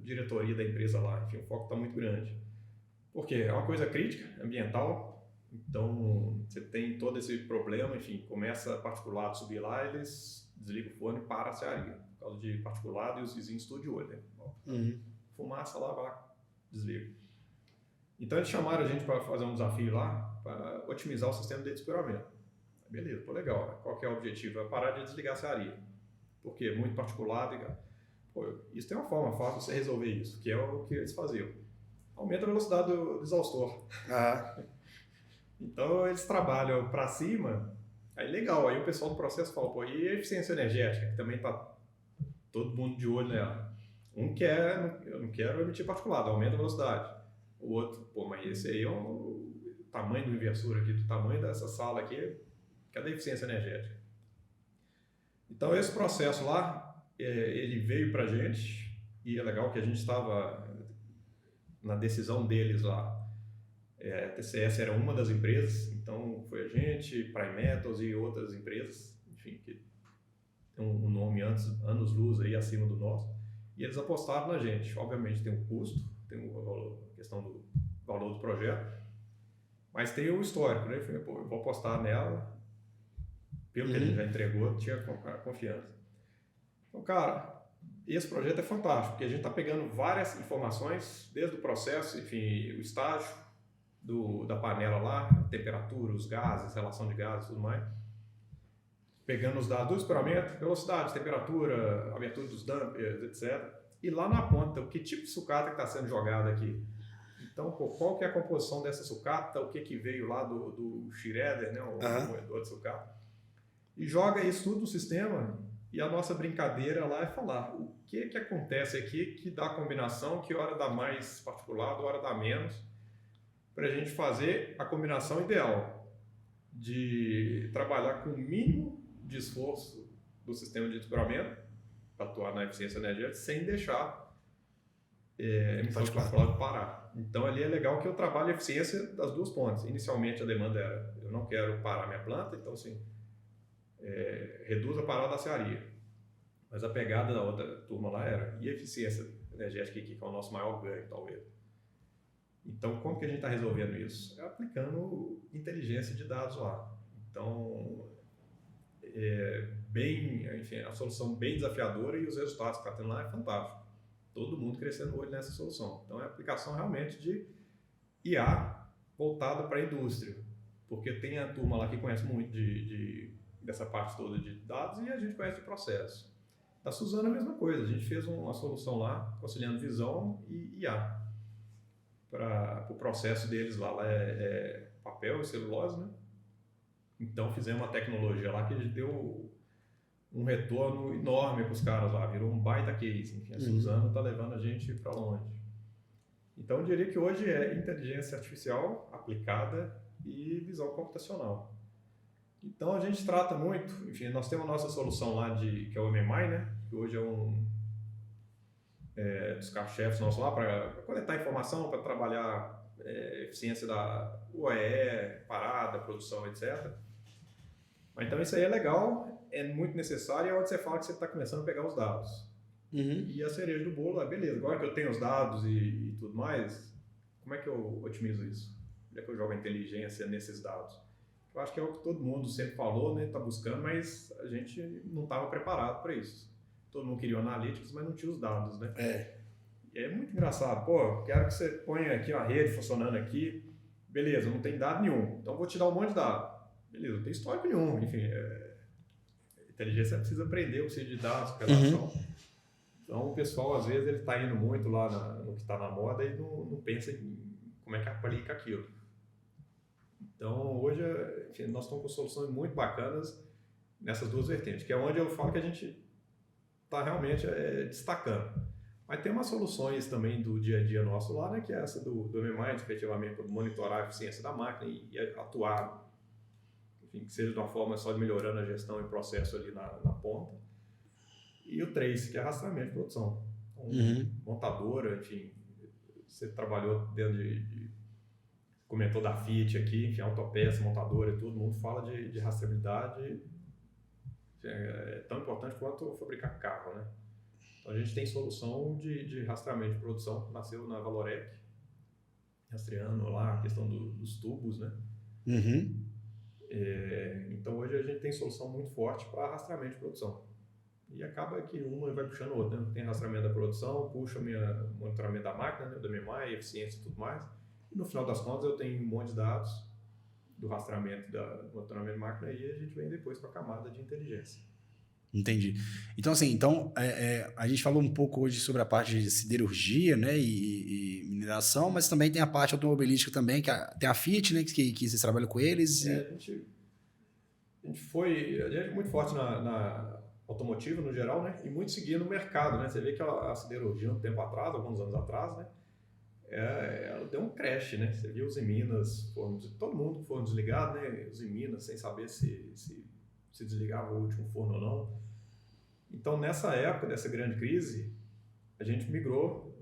Speaker 2: diretoria da empresa lá. Enfim, o foco está muito grande. Porque é uma coisa crítica, ambiental, então você tem todo esse problema, enfim, começa particulado a subir lá, eles desliga o forno e para a cearia, por causa de particulado e os vizinhos estão de olho, né? Fumaça lá, vai lá, desliga. Então eles chamaram a gente para fazer um desafio lá, para otimizar o sistema de desesperamento. Beleza, pô, legal. Qual que é o objetivo? É parar de desligar a cearia. Por quê? Muito particulado. Pô, isso tem uma forma fácil de você resolver isso, que é o que eles faziam. Aumenta a velocidade do exaustor. Então eles trabalham para cima, aí legal. Aí o pessoal do processo fala, pô, e a eficiência energética, que também tá todo mundo de olho nela. Um quer, eu não quero emitir particulado, aumenta a velocidade. O outro, pô, mas esse aí é o tamanho do inversor aqui, do tamanho dessa sala aqui, cadê a eficiência energética? Então esse processo lá, ele veio pra gente, e é legal que a gente estava na decisão deles lá. A TCS era uma das empresas, então foi a gente, Prime Metals e outras empresas, enfim, que tem um nome anos-luz aí acima do nosso, e eles apostaram na gente. Obviamente tem um custo, tem a questão do valor do projeto, mas tem o histórico, né? Eu falei, pô, eu vou apostar nela, pelo que a gente já entregou, tinha confiança. Então, cara, esse projeto é fantástico, porque a gente está pegando várias informações, desde o processo, enfim, o estágio da panela lá, a temperatura, os gases, relação de gases e tudo mais. Pegando os dados do esperamento, velocidade, temperatura, abertura dos dampers, etc. E lá na ponta, o que tipo de sucata que está sendo jogada aqui? Então, pô, qual que é a composição dessa sucata, o que veio lá do shredder, né, o moedor de sucata. E joga isso tudo no sistema, e a nossa brincadeira lá é falar o que acontece aqui que dá combinação, que hora dá mais particulado, hora dá menos, para a gente fazer a combinação ideal de trabalhar com o mínimo de esforço do sistema de desdobramento para atuar na eficiência energética sem deixar emissão de particulado parar. Então ali é legal que eu trabalho a eficiência das duas pontas. Inicialmente a demanda era, eu não quero parar minha planta, então assim, reduz a parada da cearia. Mas a pegada da outra turma lá era, e a eficiência energética aqui, que é o nosso maior ganho, talvez. Então, como que a gente está resolvendo isso? É aplicando inteligência de dados lá. Então, enfim, a solução bem desafiadora e os resultados que está tendo lá é fantástico. Todo mundo crescendo o olho nessa solução. Então, é a aplicação realmente de IA voltada para a indústria. Porque tem a turma lá que conhece muito dessa parte toda de dados e a gente conhece de processo. Da Suzano é a mesma coisa. A gente fez uma solução lá, conciliando visão e IA. Para o processo deles lá é papel e celulose, né? Então fizemos uma tecnologia lá que a gente deu um retorno enorme para os caras lá, virou um baita case. Enfim, a Suzano está levando a gente para longe. Então eu diria que hoje é inteligência artificial aplicada e visão computacional. Então a gente trata muito, enfim, nós temos a nossa solução lá que é o MMI, né? Que hoje é um dos carros-chefes nossos lá para coletar informação, para trabalhar eficiência da OEE, parada, produção, etc. Mas então isso aí é legal, é muito necessário, é onde você fala que você está começando a pegar os dados. E a cereja do bolo é, beleza, agora que eu tenho os dados e tudo mais, como é que eu otimizo isso? Como é que eu jogo a inteligência nesses dados? Eu acho que é o que todo mundo sempre falou, né? Está buscando, mas a gente não estava preparado para isso. Todo mundo queria analytics, mas não tinha os dados, né? E é muito engraçado. Pô, quero que você ponha aqui uma rede funcionando aqui. Beleza, não tem dado nenhum. Então vou te dar um monte de dado. Beleza, não tem histórico nenhum. Enfim, a inteligência precisa aprender o que precisa de dados, relação. Então o pessoal, às vezes, ele está indo muito lá no que está na moda e não pensa em como é que aplica aquilo. Então hoje, enfim, nós estamos com soluções muito bacanas nessas duas vertentes, que é onde eu falo que a gente está realmente destacando. Mas tem umas soluções também do dia a dia nosso lá, né, que é essa do MMI, efetivamente, para monitorar a eficiência da máquina e atuar, enfim, que seja de uma forma só de melhorando a gestão e processo ali na ponta. E o Trace, que é rastreamento de produção. Montadora, enfim, você trabalhou dentro comentou da Fiat aqui, enfim, autopeça, montadora e tudo, todo mundo fala de rastreabilidade, é tão importante quanto fabricar carro, né? Então a gente tem solução de rastreamento de produção, nasceu na Valorec, rastreando lá a questão dos tubos, né? Então hoje a gente tem solução muito forte para rastreamento de produção. E acaba que uma vai puxando a outra, né? Tem rastreamento da produção, puxa monitoramento da máquina, né? Da memória, eficiência e tudo mais. E no final das contas eu tenho um monte de dados do rastreamento do monitoramento de máquina e a gente vem depois para a camada de inteligência.
Speaker 1: Entendi. Então, assim, a gente falou um pouco hoje sobre a parte de siderurgia, né, e mineração, mas também tem a parte automobilística também, tem a Fiat, né, que você trabalha com eles.
Speaker 2: A gente é muito forte na automotiva no geral, né, e muito seguia no mercado, né. Você vê que a siderurgia um tempo atrás, alguns anos atrás, né, ela deu um crash, né. Você viu os Minas, todo mundo foram desligado, né, os Minas sem saber se desligava o último forno ou não. Então, nessa época, dessa grande crise, a gente migrou.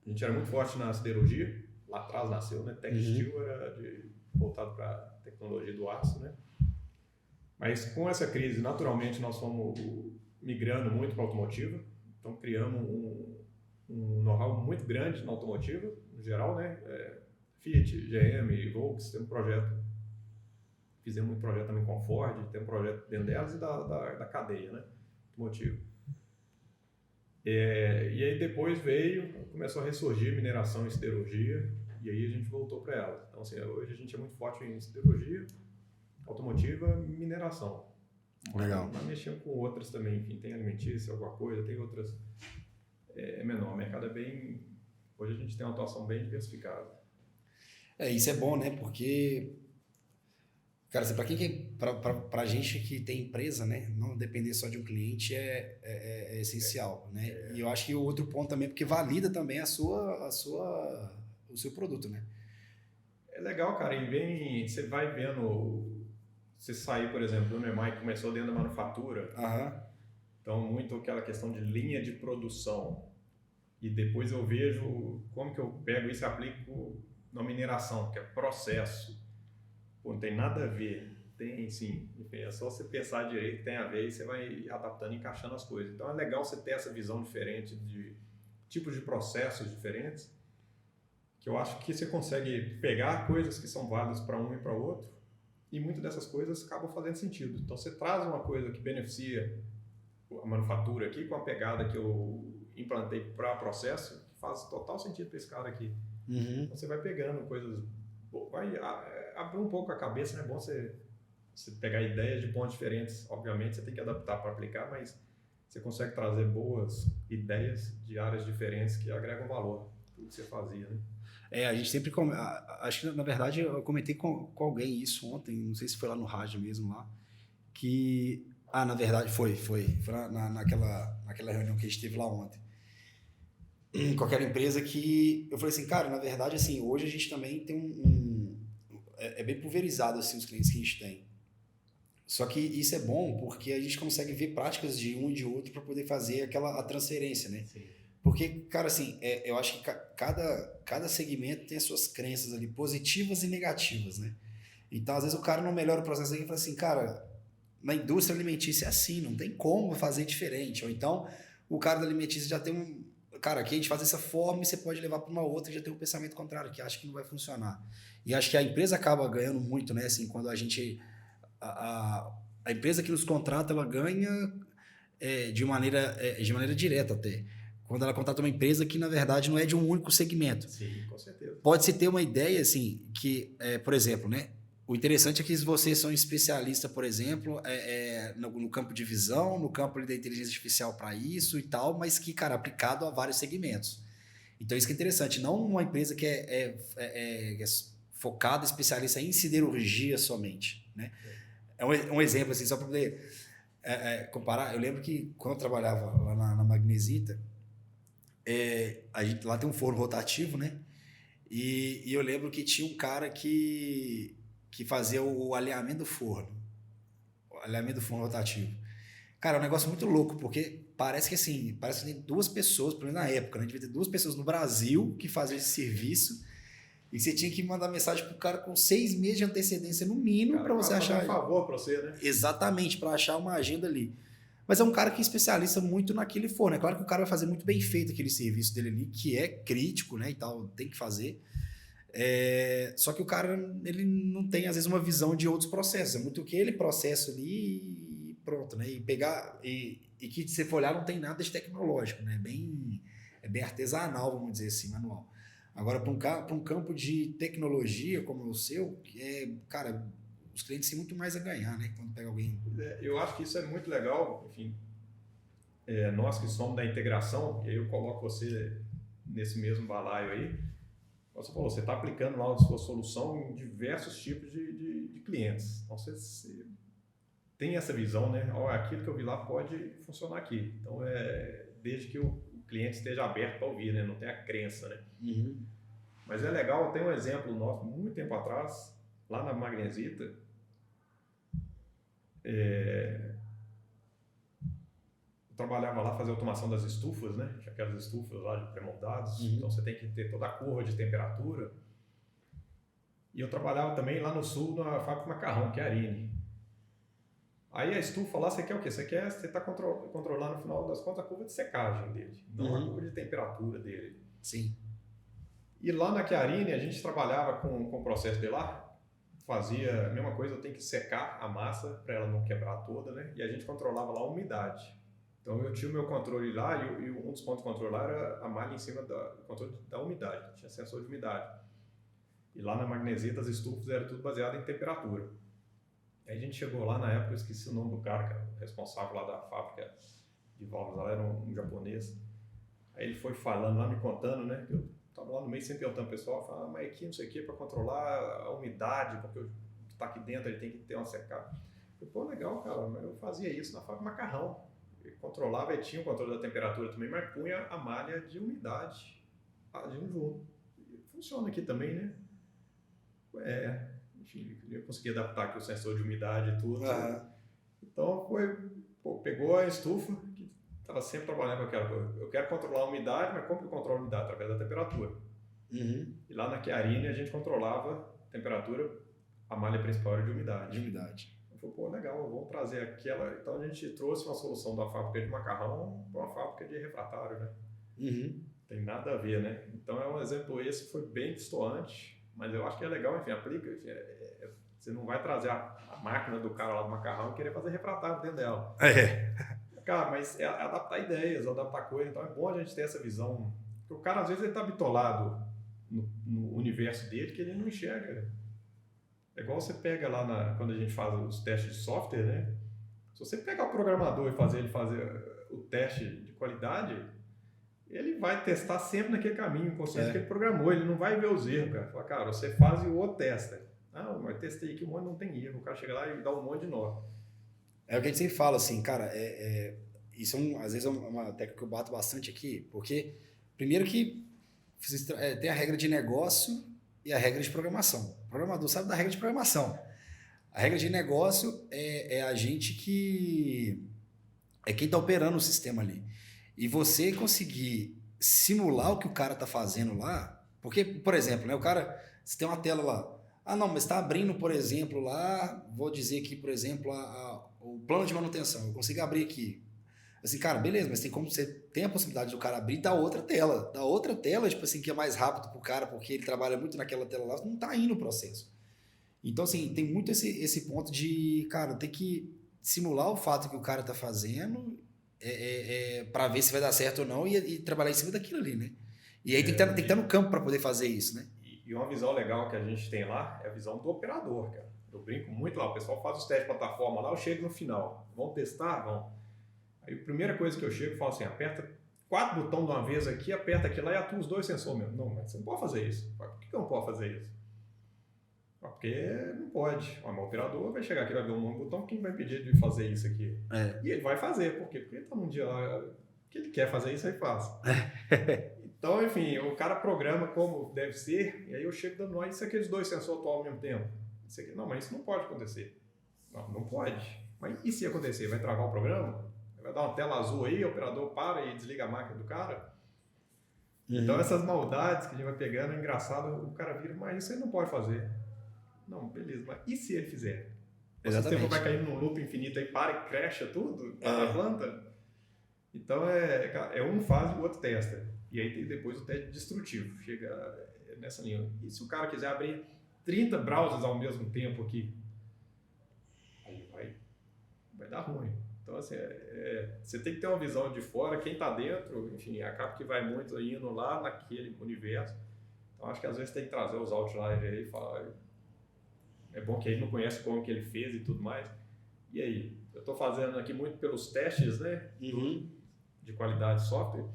Speaker 2: A gente era muito forte na siderurgia, lá atrás nasceu, né? Tech Steel era voltado para a tecnologia do aço, né? Mas com essa crise, naturalmente, nós fomos migrando muito para a automotiva. Então, criamos um know-how muito grande na automotiva, no geral, né? Fiat, GM, Volkswagen, tem um projeto. Fizemos muito projeto também com a Ford, tem um projeto dentro delas e da cadeia, né? Motivo. E aí depois começou a ressurgir mineração e siderurgia, e aí a gente voltou para ela. Então, assim, hoje a gente é muito forte em siderurgia, automotiva, mineração.
Speaker 1: Legal.
Speaker 2: Mas mexendo com outras também, enfim, tem alimentícia, alguma coisa, tem outras. É menor, o mercado é bem. Hoje a gente tem uma atuação bem diversificada.
Speaker 1: Isso é bom, né? Porque, cara, pra gente que tem empresa, né? Não depender só de um cliente é essencial, né? E eu acho que o outro ponto também, porque valida também o seu produto, né?
Speaker 2: É legal, cara, e você vai vendo, você sair, por exemplo, do Nemai que começou dentro da manufatura, então muito aquela questão de linha de produção, e depois eu vejo como que eu pego isso e aplico na mineração, que é processo. Pô, não tem nada a ver, tem sim, enfim, é só você pensar direito que tem a ver e você vai adaptando e encaixando as coisas. Então é legal você ter essa visão diferente de tipos de processos diferentes, que eu acho que você consegue pegar coisas que são válidas para um e para outro, e muitas dessas coisas acabam fazendo sentido. Então você traz uma coisa que beneficia a manufatura aqui com a pegada que eu implantei para processo, que faz total sentido para esse cara aqui. Então você vai pegando coisas, vai abrir um pouco a cabeça, né? É bom você pegar ideias de pontos diferentes. Obviamente você tem que adaptar para aplicar, mas você consegue trazer boas ideias de áreas diferentes que agregam valor tudo que você fazia, né?
Speaker 1: A gente sempre... Acho que, na verdade, eu comentei com alguém isso ontem, não sei se foi lá no rádio mesmo, lá, que... na verdade, foi naquela reunião que a gente teve lá ontem, com aquela empresa que... Eu falei assim, cara, na verdade, assim, hoje a gente também tem é bem pulverizado, assim, os clientes que a gente tem. Só que isso é bom porque a gente consegue ver práticas de um e de outro para poder fazer a transferência, né? Sim. Porque, cara, assim, eu acho que cada segmento tem as suas crenças ali, positivas e negativas, né? Então, às vezes, o cara não melhora o processo aqui e fala assim, cara, na indústria alimentícia é assim, não tem como fazer diferente. Ou então, o cara da alimentícia já tem cara, aqui a gente faz dessa forma e você pode levar para uma outra e já tem um pensamento contrário, que acha que não vai funcionar. E acho que a empresa acaba ganhando muito, né? Assim, quando a gente... A empresa que nos contrata, ela ganha de maneira direta até. Quando ela contrata uma empresa que, na verdade, não é de um único segmento.
Speaker 2: Sim, com certeza.
Speaker 1: Pode-se ter uma ideia, assim, que, por exemplo, né? O interessante é que vocês são especialistas, por exemplo, no campo de visão, no campo da inteligência artificial para isso e tal, mas que, cara, aplicado a vários segmentos. Então, isso que é interessante. Não uma empresa que é focada, especialista em siderurgia somente, né? É um exemplo, assim, só para poder comparar. Eu lembro que, quando eu trabalhava lá na Magnesita, a gente, lá tem um forno rotativo, né? E eu lembro que tinha um cara que fazia o alinhamento do forno. O alinhamento do forno rotativo. Cara, é um negócio muito louco, porque parece que tem duas pessoas, pelo menos na época, né? Devia ter 2 pessoas no Brasil que faziam esse serviço, e você tinha que mandar mensagem pro cara com 6 meses de antecedência, no mínimo, para você achar...
Speaker 2: Um favor para você, né?
Speaker 1: Exatamente, para achar uma agenda ali. Mas é um cara que é especialista muito naquele forno. É claro que o cara vai fazer muito bem feito aquele serviço dele ali, que é crítico, né, e tal, tem que fazer. Só que o cara, ele não tem, às vezes, uma visão de outros processos. É muito aquele processo ali e pronto.
Speaker 3: pronto, né? E que se for olhar não tem nada de tecnológico, né? É bem artesanal, vamos dizer assim, manual. Agora, para um campo de tecnologia como o seu, cara, os clientes têm muito mais a ganhar, né? Quando pega alguém...
Speaker 2: Eu acho que isso é muito legal, enfim, nós que somos da integração, e aí eu coloco você nesse mesmo balaio aí, você falou, você está aplicando lá a sua solução em diversos tipos de clientes. Então, você tem essa visão, né? Aquilo que eu vi lá pode funcionar aqui. Então, desde que o cliente esteja aberto para ouvir, né? Não tem a crença, né?
Speaker 3: Uhum.
Speaker 2: Mas é legal, tem um exemplo nosso, muito tempo atrás, lá na Magnesita, eu trabalhava lá, fazia automação das estufas, né? Tinha aquelas estufas lá de pré-moldados, então você tem que ter toda a curva de temperatura. E eu trabalhava também lá no sul, na fábrica de macarrão, que é a Arine. Aí a estufa lá, você quer o quê? Você está controlando, no final das contas, a curva de secagem dele, não a curva de temperatura dele.
Speaker 3: Sim.
Speaker 2: E lá na Chiarini, a gente trabalhava com o processo de lá, fazia a mesma coisa, eu tenho que secar a massa para ela não quebrar toda, né? E a gente controlava lá a umidade. Então eu tinha o meu controle lá e um dos pontos de controle lá era a malha em cima do controle da umidade, tinha sensor de umidade. E lá na Magnesita as estufas era tudo baseado em temperatura. Aí a gente chegou lá na época, eu esqueci o nome do cara, que era o responsável lá da fábrica de válvulas, lá era um japonês. Aí ele foi falando lá, me contando, né? Que eu estava lá no meio sempre perguntando ao pessoal, falava, mas aqui não sei o que, para controlar a umidade, porque o que está aqui dentro ele tem que ter uma secada. Eu falei, pô, legal, cara, mas eu fazia isso na fábrica de macarrão. Eu controlava, e tinha o controle da temperatura também, mas punha a malha de umidade agindo junto. Funciona aqui também, né? Enfim, eu consegui adaptar aqui o sensor de umidade e tudo. Então pegou a estufa, que estava sempre trabalhando com aquela coisa. Eu quero controlar a umidade, mas como que eu controlo a umidade? Através da temperatura.
Speaker 3: Uhum.
Speaker 2: E lá na Chiarini a gente controlava a temperatura, a malha principal era de umidade.
Speaker 3: De umidade.
Speaker 2: Eu falei, pô, legal, vamos trazer aquela. Então a gente trouxe uma solução da fábrica de macarrão para uma fábrica de refratário, né?
Speaker 3: Uhum.
Speaker 2: Tem nada a ver, né? Então é um exemplo, esse foi bem distoante, mas eu acho que é legal, enfim, aplica. Enfim, você não vai trazer a máquina do cara lá do macarrão e querer fazer refratário dentro dela. Cara, mas é adaptar ideias, adaptar coisas. Então é bom a gente ter essa visão. Porque o cara, às vezes, ele está bitolado no universo dele que ele não enxerga. É igual você pega lá quando a gente faz os testes de software, né? Se você pegar o programador e fazer ele fazer o teste de qualidade, ele vai testar sempre naquele caminho consciente que ele programou. Ele não vai ver os erros, cara. Fala, cara, você faz e o outro testa. Ah, mas testei aqui, um monte não tem erro. O cara chega lá e dá um monte de nó.
Speaker 3: É o que a gente sempre fala, assim, cara, isso às vezes é uma técnica que eu bato bastante aqui, porque, primeiro que tem a regra de negócio e a regra de programação. O programador sabe da regra de programação. A regra de negócio é a gente que é quem está operando o sistema ali. E você conseguir simular o que o cara está fazendo lá, porque, por exemplo, né, o cara, você tem uma tela lá, não, mas está abrindo, por exemplo, lá, vou dizer aqui, por exemplo, o plano de manutenção, eu consigo abrir aqui. Assim, cara, beleza, mas você tem a possibilidade do cara abrir da outra tela. Da outra tela, tipo assim, que é mais rápido pro cara, porque ele trabalha muito naquela tela lá, não tá indo o processo. Então, assim, tem muito esse ponto de, cara, tem que simular o fato que o cara tá fazendo para ver se vai dar certo ou não e trabalhar em cima daquilo ali, né? E aí tem que estar no campo para poder fazer isso, né?
Speaker 2: E uma visão legal que a gente tem lá é a visão do operador, cara. Eu brinco muito lá, o pessoal faz os testes de plataforma lá, eu chego no final. Vão testar? Vão. Aí a primeira coisa que eu chego, eu falo assim, aperta 4 botões de uma vez aqui, aperta aqui lá e atua os 2 sensores mesmo. Não, mas você não pode fazer isso. Por que eu não posso fazer isso? Porque não pode. O operador vai chegar aqui, vai ver um monte de botão, quem vai impedir de fazer isso aqui? E ele vai fazer. Por quê? Porque ele está num dia lá que ele quer fazer isso, aí faz. Então, enfim, o cara programa como deve ser, e aí eu chego dando nó, isso aqueles 2 sensores atuam ao mesmo tempo. Isso aqui, não, mas isso não pode acontecer. Não pode. Mas e se acontecer? Vai travar o programa? Vai dar uma tela azul aí, o operador para e desliga a máquina do cara? Então essas maldades que a gente vai pegando, é engraçado, o cara vira, mas isso ele não pode fazer. Não, beleza, mas e se ele fizer? O sistema vai cair num loop infinito aí, para e crasha tudo, para a planta. Então um faz e o outro testa. E aí tem depois o teste destrutivo, chega nessa linha. E se o cara quiser abrir 30 browsers ao mesmo tempo aqui? Aí vai dar ruim. Então, assim, você tem que ter uma visão de fora, quem está dentro, enfim, acaba que vai muito indo lá naquele universo. Então, acho que às vezes tem que trazer os outliers aí e falar, é bom que ele não conhece como que ele fez e tudo mais. E aí? Eu estou fazendo aqui muito pelos testes, né, de qualidade de software,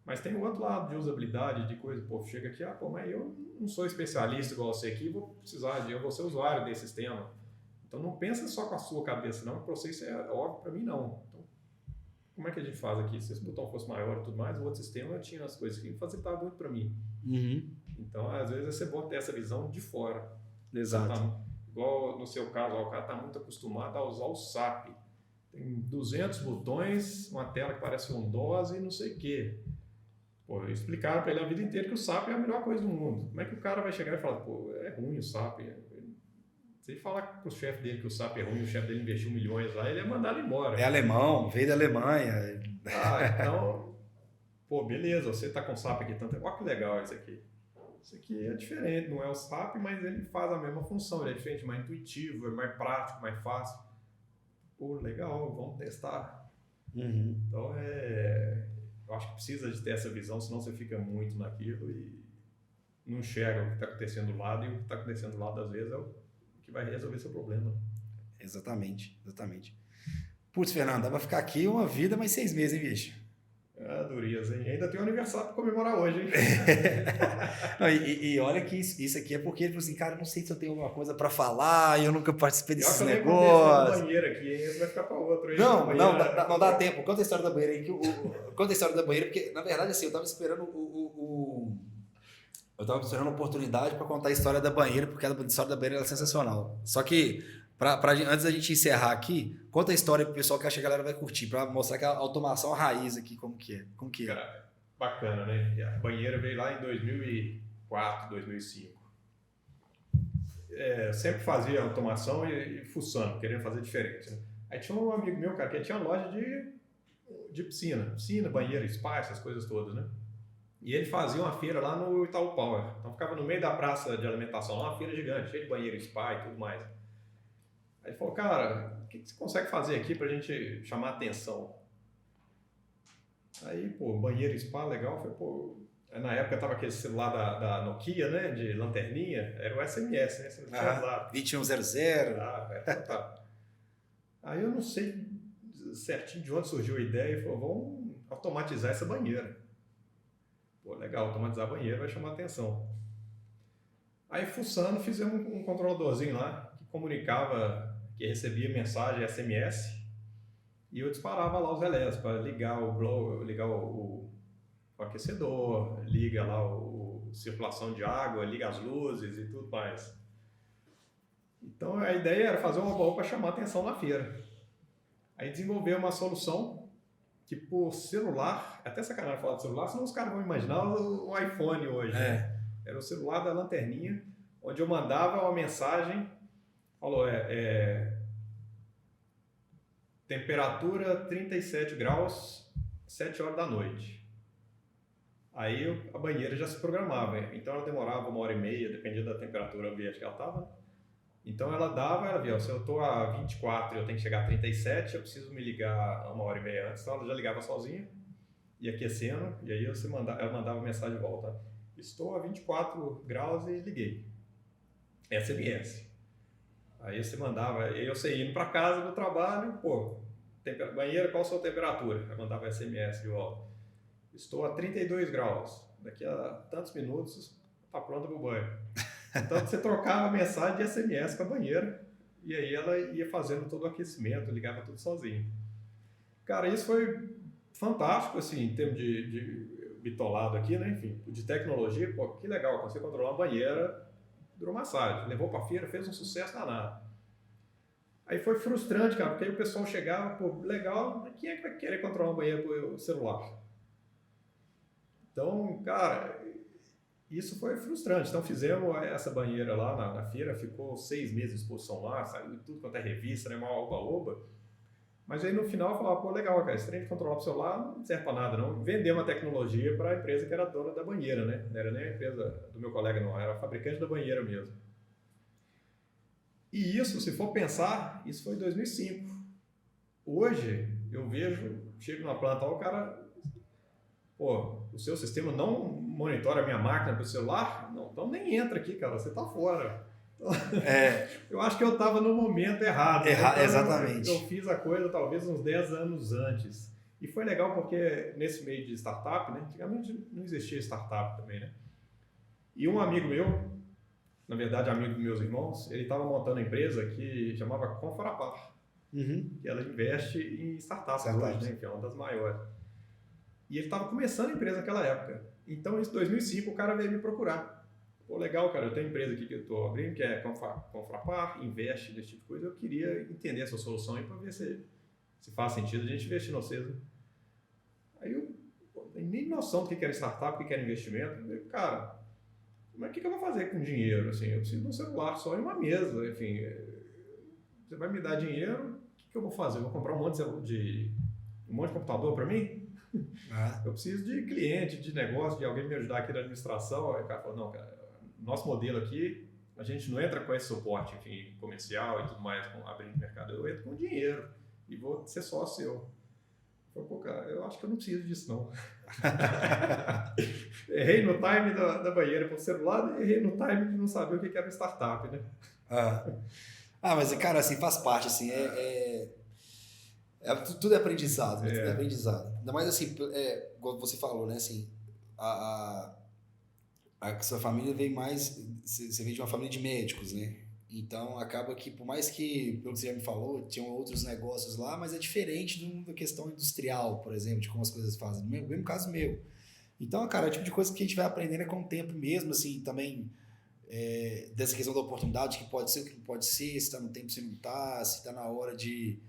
Speaker 2: mas tem o outro lado de usabilidade, de coisa, pô, chega aqui, mas eu não sou especialista igual você aqui, eu vou ser usuário desse sistema. Então não pensa só com a sua cabeça, não, que para você isso é óbvio, para mim não. Então, como é que a gente faz aqui? Se esse botão fosse maior e tudo mais, o outro sistema tinha as coisas que facilitavam muito para mim. Então, às vezes, é ser bom ter essa visão de fora.
Speaker 1: Exato.
Speaker 2: Igual no seu caso, o cara está muito acostumado a usar o SAP. Tem 200 botões, uma tela que parece um DOS e não sei o quê. Pô, explicaram para ele a vida inteira que o SAP é a melhor coisa do mundo. Como é que o cara vai chegar e falar, pô, é ruim o SAP? Se ele falar para o chefe dele que o SAP é ruim, o chefe dele investiu milhões lá, ele é mandado embora.
Speaker 3: É alemão, veio da Alemanha.
Speaker 2: Então, pô, beleza, você está com o SAP aqui tanto. Olha que legal isso aqui. Isso aqui é diferente, não é o SAP, mas ele faz a mesma função, ele é diferente, mais intuitivo, é mais prático, mais fácil. Pô, legal, vamos testar. Então, eu acho que precisa de ter essa visão, senão você fica muito naquilo e não enxerga o que está acontecendo do lado, e o que está acontecendo do lado, às vezes, é o que vai resolver seu problema.
Speaker 3: Exatamente. Putz, Fernando, dá pra ficar aqui uma vida mais 6 meses, hein, bicho?
Speaker 2: Durias, hein? Ainda tem um aniversário para comemorar hoje, hein?
Speaker 3: Não, e olha que isso aqui é porque ele falou assim, cara, não sei se eu tenho alguma coisa pra falar, eu nunca participei desses negócios.
Speaker 2: Banheiro aqui, hein? Esse vai ficar para outro. Hein?
Speaker 3: Não dá tempo. Conta a história da banheira aí. Conta a história da banheira, porque, na verdade, assim, eu tava esperando eu tava esperando uma oportunidade para contar a história da banheira, porque a história da banheira é sensacional. Só que, antes da gente encerrar aqui, conta a história pro pessoal que acha que a galera vai curtir, para mostrar que a automação raiz aqui, como que é.
Speaker 2: Cara, bacana, né? A banheira veio lá em 2004, 2005. Sempre fazia automação e fuçando, querendo fazer diferente. Né? Aí tinha um amigo meu, cara, que tinha loja de piscina, banheiro, spa, essas coisas todas, né? E ele fazia uma feira lá no Itaú Power. Então ficava no meio da praça de alimentação, lá uma feira gigante, cheia de banheiro, spa e tudo mais. Aí ele falou, cara, o que você consegue fazer aqui pra gente chamar atenção? Aí, pô, banheiro, spa, legal. Eu falei, pô, na época tava aquele celular da Nokia, né, de lanterninha, era o SMS, né? Você não tinha usado.
Speaker 3: 2100.
Speaker 2: Tá. Aí eu não sei certinho de onde surgiu a ideia e falou, vamos automatizar essa banheira. Pô, legal, automatizar a banheira vai chamar atenção. Aí, fuçando, fizemos um controladorzinho lá que comunicava, que recebia mensagem SMS e eu disparava lá os relés para ligar o blower, ligar o aquecedor, liga lá a circulação de água, liga as luzes e tudo mais. Então, a ideia era fazer um robô para chamar atenção na feira. Aí desenvolveu uma solução que por celular, até sacanagem falar de celular, senão os caras vão imaginar o iPhone hoje. Né? Era o celular da lanterninha, onde eu mandava uma mensagem, falou, temperatura 37 graus, 7 horas da noite. Aí a banheira já se programava, então ela demorava 1h30, dependia da temperatura ambiente que ela estava. Então ela via, se eu estou a 24 e eu tenho que chegar a 37, eu preciso me ligar 1h30 antes, então ela já ligava sozinha, ia aquecendo, e aí ela mandava mensagem de volta. Estou a 24 graus e liguei. SMS. Aí você mandava, eu sei, indo para casa do trabalho, pô, banheiro, qual a sua temperatura? Eu mandava SMS de volta. Estou a 32 graus, daqui a tantos minutos está pronta para o banho. Então você trocava mensagem de SMS com a banheira e aí ela ia fazendo todo o aquecimento, ligava tudo sozinho. Cara, isso foi fantástico, assim, em termos de bitolado aqui, né? Enfim, de tecnologia, pô, que legal, você controlar uma banheira, hidromassagem, levou para a feira, fez um sucesso danado. Aí foi frustrante, cara, porque aí o pessoal chegava, pô, legal, mas quem é que vai querer controlar uma banheira por celular? Então, cara, isso foi frustrante. Então fizemos essa banheira lá na feira, ficou 6 meses de exposição lá, saiu tudo quanto é revista, né, uma oba-oba. Mas aí no final eu falava, pô, legal, cara, esse trem de controlar o celular não serve para nada não. Vender uma tecnologia para a empresa que era dona da banheira, né? Não era nem a empresa do meu colega não, era a fabricante da banheira mesmo. E isso, se for pensar, isso foi em 2005. hoje eu vejo, chego na planta, o cara, pô, o seu sistema não monitora a minha máquina pelo celular? Não, então nem entra aqui, cara, você tá fora. Eu acho que eu estava no momento errado. Então,
Speaker 3: exatamente.
Speaker 2: Eu fiz a coisa talvez uns 10 anos antes. E foi legal porque nesse meio de startup, né? Antigamente não existia startup também, né? E um amigo meu, na verdade amigo dos meus irmãos, ele estava montando uma empresa que chamava Confrapar, que ela investe em startups hoje, né? Que é uma das maiores. E ele estava começando a empresa naquela época. Então, em 2005, o cara veio me procurar. Pô, legal, cara, eu tenho uma empresa aqui que eu estou abrindo, que é Confrapar, investe nesse tipo de coisa. Eu queria entender essa solução aí para ver se faz sentido a gente investir em vocês. Né? Aí eu não tenho nem noção do que era startup, o que era investimento. Eu falei, cara, mas o que eu vou fazer com dinheiro? Assim, eu preciso de um celular só e uma mesa. Enfim, você vai me dar dinheiro, o que eu vou fazer? Eu vou comprar um monte de computador para mim? Eu preciso de cliente, de negócio, de alguém me ajudar aqui na administração. Aí o cara falou, não, cara, nosso modelo aqui, a gente não entra com esse suporte, enfim, comercial e tudo mais, abrindo mercado. Eu entro com dinheiro e vou ser sócio seu. Eu falei, pô, cara, eu acho que eu não preciso disso, não. Errei no time da banheira pro celular, errei no time de não saber o que era startup, né?
Speaker 3: Mas, cara, assim, faz parte, assim, tudo é aprendizado, né? Tudo é aprendizado. Ainda mais assim, como você falou, né? Assim, a sua família veio mais. Você veio de uma família de médicos, né? Então acaba que, por mais que, pelo que você já me falou, tinham outros negócios lá, mas é diferente da questão industrial, por exemplo, de como as coisas fazem. No mesmo caso meu. Então, cara, é o tipo de coisa que a gente vai aprendendo com o tempo mesmo, assim, também. Dessa questão da oportunidade, que pode ser o que não pode ser, se está no tempo, se não está, se está na hora de.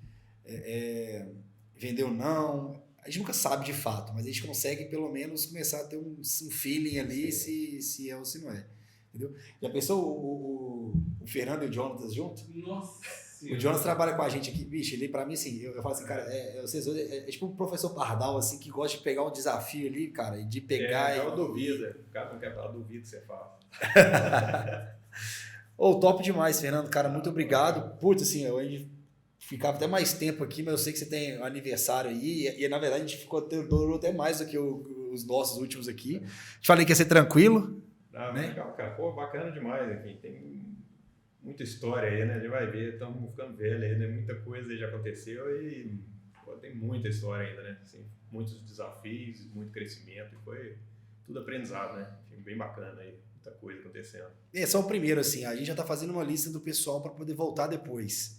Speaker 3: Vender ou não, a gente nunca sabe de fato, mas a gente consegue pelo menos começar a ter um feeling ali se é ou se não é, entendeu? Já pensou o Fernando e o Jonas junto?
Speaker 4: Nossa!
Speaker 3: O Jonas trabalha com a gente aqui, bicho, ele pra mim assim, eu falo assim, cara, vocês é tipo um professor Pardal assim, que gosta de pegar um desafio ali, cara, e de pegar
Speaker 2: eu duvido, o cara não quer falar, duvido que você fala.
Speaker 3: Top demais, Fernando, cara, muito obrigado. Putz, assim, a gente ficava até mais tempo aqui, mas eu sei que você tem um aniversário aí, e na verdade a gente durou até mais do que os nossos últimos aqui. Te falei que ia ser tranquilo. Né?
Speaker 2: Legal, cara. Pô, bacana demais. Enfim, tem muita história aí, né? A gente vai ver, estamos ficando velho aí, né? Muita coisa aí já aconteceu e tem muita história ainda, né? Assim, muitos desafios, muito crescimento, e foi tudo aprendizado, né? Enfim, bem bacana aí, muita coisa acontecendo.
Speaker 3: Só o primeiro, assim, a gente já está fazendo uma lista do pessoal para poder voltar depois.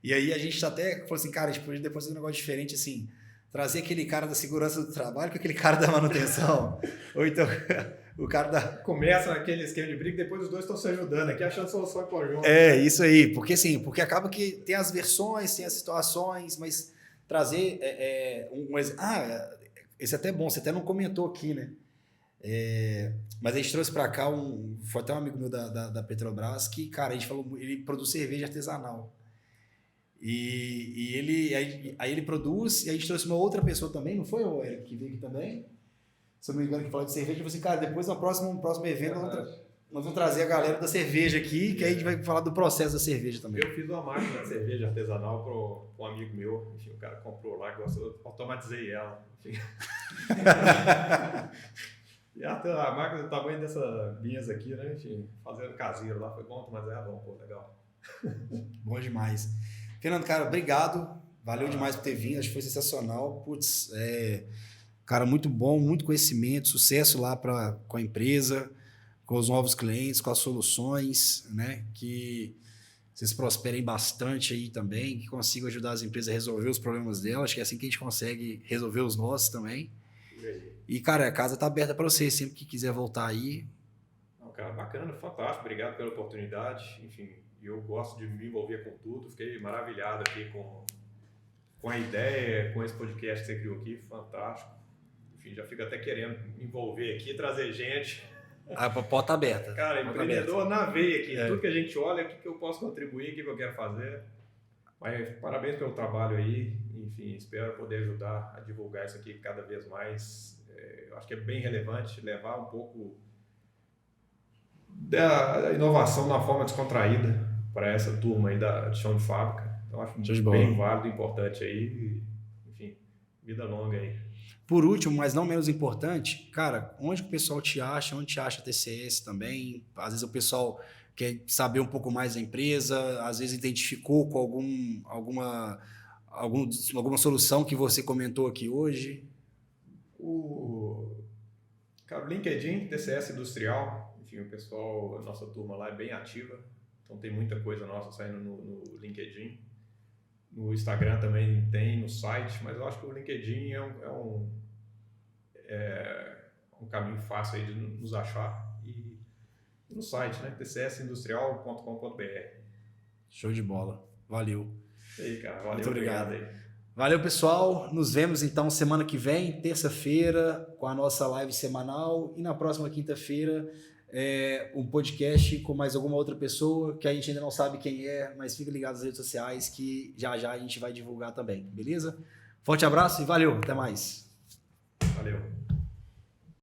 Speaker 3: E aí a gente até falou assim, cara, a gente podia depois fazer um negócio diferente, assim, trazer aquele cara da segurança do trabalho com aquele cara da manutenção. Ou então o cara da...
Speaker 2: Começa naquele esquema de briga, depois os dois estão se ajudando aqui, achando solução em conjunto.
Speaker 3: Isso aí. Porque assim, porque acaba que tem as versões, tem as situações, mas trazer esse é até bom, você até não comentou aqui, né? Mas a gente trouxe para cá foi até um amigo meu da Petrobras que, cara, a gente falou, ele produz cerveja artesanal. E ele produz, e a gente trouxe uma outra pessoa também, não foi o Eric que veio aqui também? Se eu não me engano, que falou de cerveja, eu falei assim, cara, depois no próximo evento nós vamos trazer a galera da cerveja aqui, que aí a gente vai falar do processo da cerveja também.
Speaker 2: Eu fiz uma máquina de cerveja artesanal para um amigo meu, enfim, o cara comprou lá, gostou, automatizei ela. E a máquina do tamanho dessa mesa aqui, né, enfim, fazendo caseiro lá, foi bom, mas bom, pô, legal.
Speaker 3: Bom demais. Fernando, cara, obrigado. Valeu demais por ter vindo. Acho que foi sensacional. Putz, cara, muito bom, muito conhecimento, sucesso lá com a empresa, com os novos clientes, com as soluções, né? Que vocês prosperem bastante aí também, que consigam ajudar as empresas a resolver os problemas delas. Acho que é assim que a gente consegue resolver os nossos também. E, cara, a casa tá aberta para você, sempre que quiser voltar aí.
Speaker 2: Não, cara, bacana, fantástico. Obrigado pela oportunidade. Enfim, eu gosto de me envolver com tudo. Fiquei maravilhado aqui com a ideia, com esse podcast que você criou aqui. Fantástico. Enfim, já fico até querendo me envolver aqui, trazer gente.
Speaker 3: A porta aberta.
Speaker 2: Cara, empreendedor na veia aqui. Tudo que a gente olha, o que eu posso contribuir, o que eu quero fazer. Mas parabéns pelo trabalho aí. Enfim, espero poder ajudar a divulgar isso aqui cada vez mais. Eu acho que é bem relevante levar um pouco da inovação de uma forma descontraída para essa turma aí de chão de fábrica. Então, acho
Speaker 1: Show de bola.
Speaker 2: bem válido, importante aí. Enfim, vida longa aí.
Speaker 1: Por último, mas não menos importante, cara, onde que o pessoal te acha? Onde te acha a TCS também? Às vezes o pessoal quer saber um pouco mais da empresa, às vezes identificou com alguma solução que você comentou aqui hoje.
Speaker 2: Cara, o LinkedIn, TCS Industrial, enfim, o pessoal, a nossa turma lá é bem ativa, então tem muita coisa nossa saindo no LinkedIn. No Instagram também tem, no site, mas eu acho que o LinkedIn é um caminho fácil aí de nos achar. E no site, né? tcsindustrial.com.br.
Speaker 1: Show de bola. Valeu.
Speaker 2: Isso aí, cara. Valeu,
Speaker 1: Muito obrigado
Speaker 2: aí.
Speaker 1: Valeu, pessoal. Nos vemos então semana que vem, terça-feira, com a nossa live semanal. E na próxima quinta-feira, um podcast com mais alguma outra pessoa que a gente ainda não sabe quem é, mas fica ligado nas redes sociais que já a gente vai divulgar também, beleza? Forte abraço e valeu, até mais.
Speaker 2: Valeu.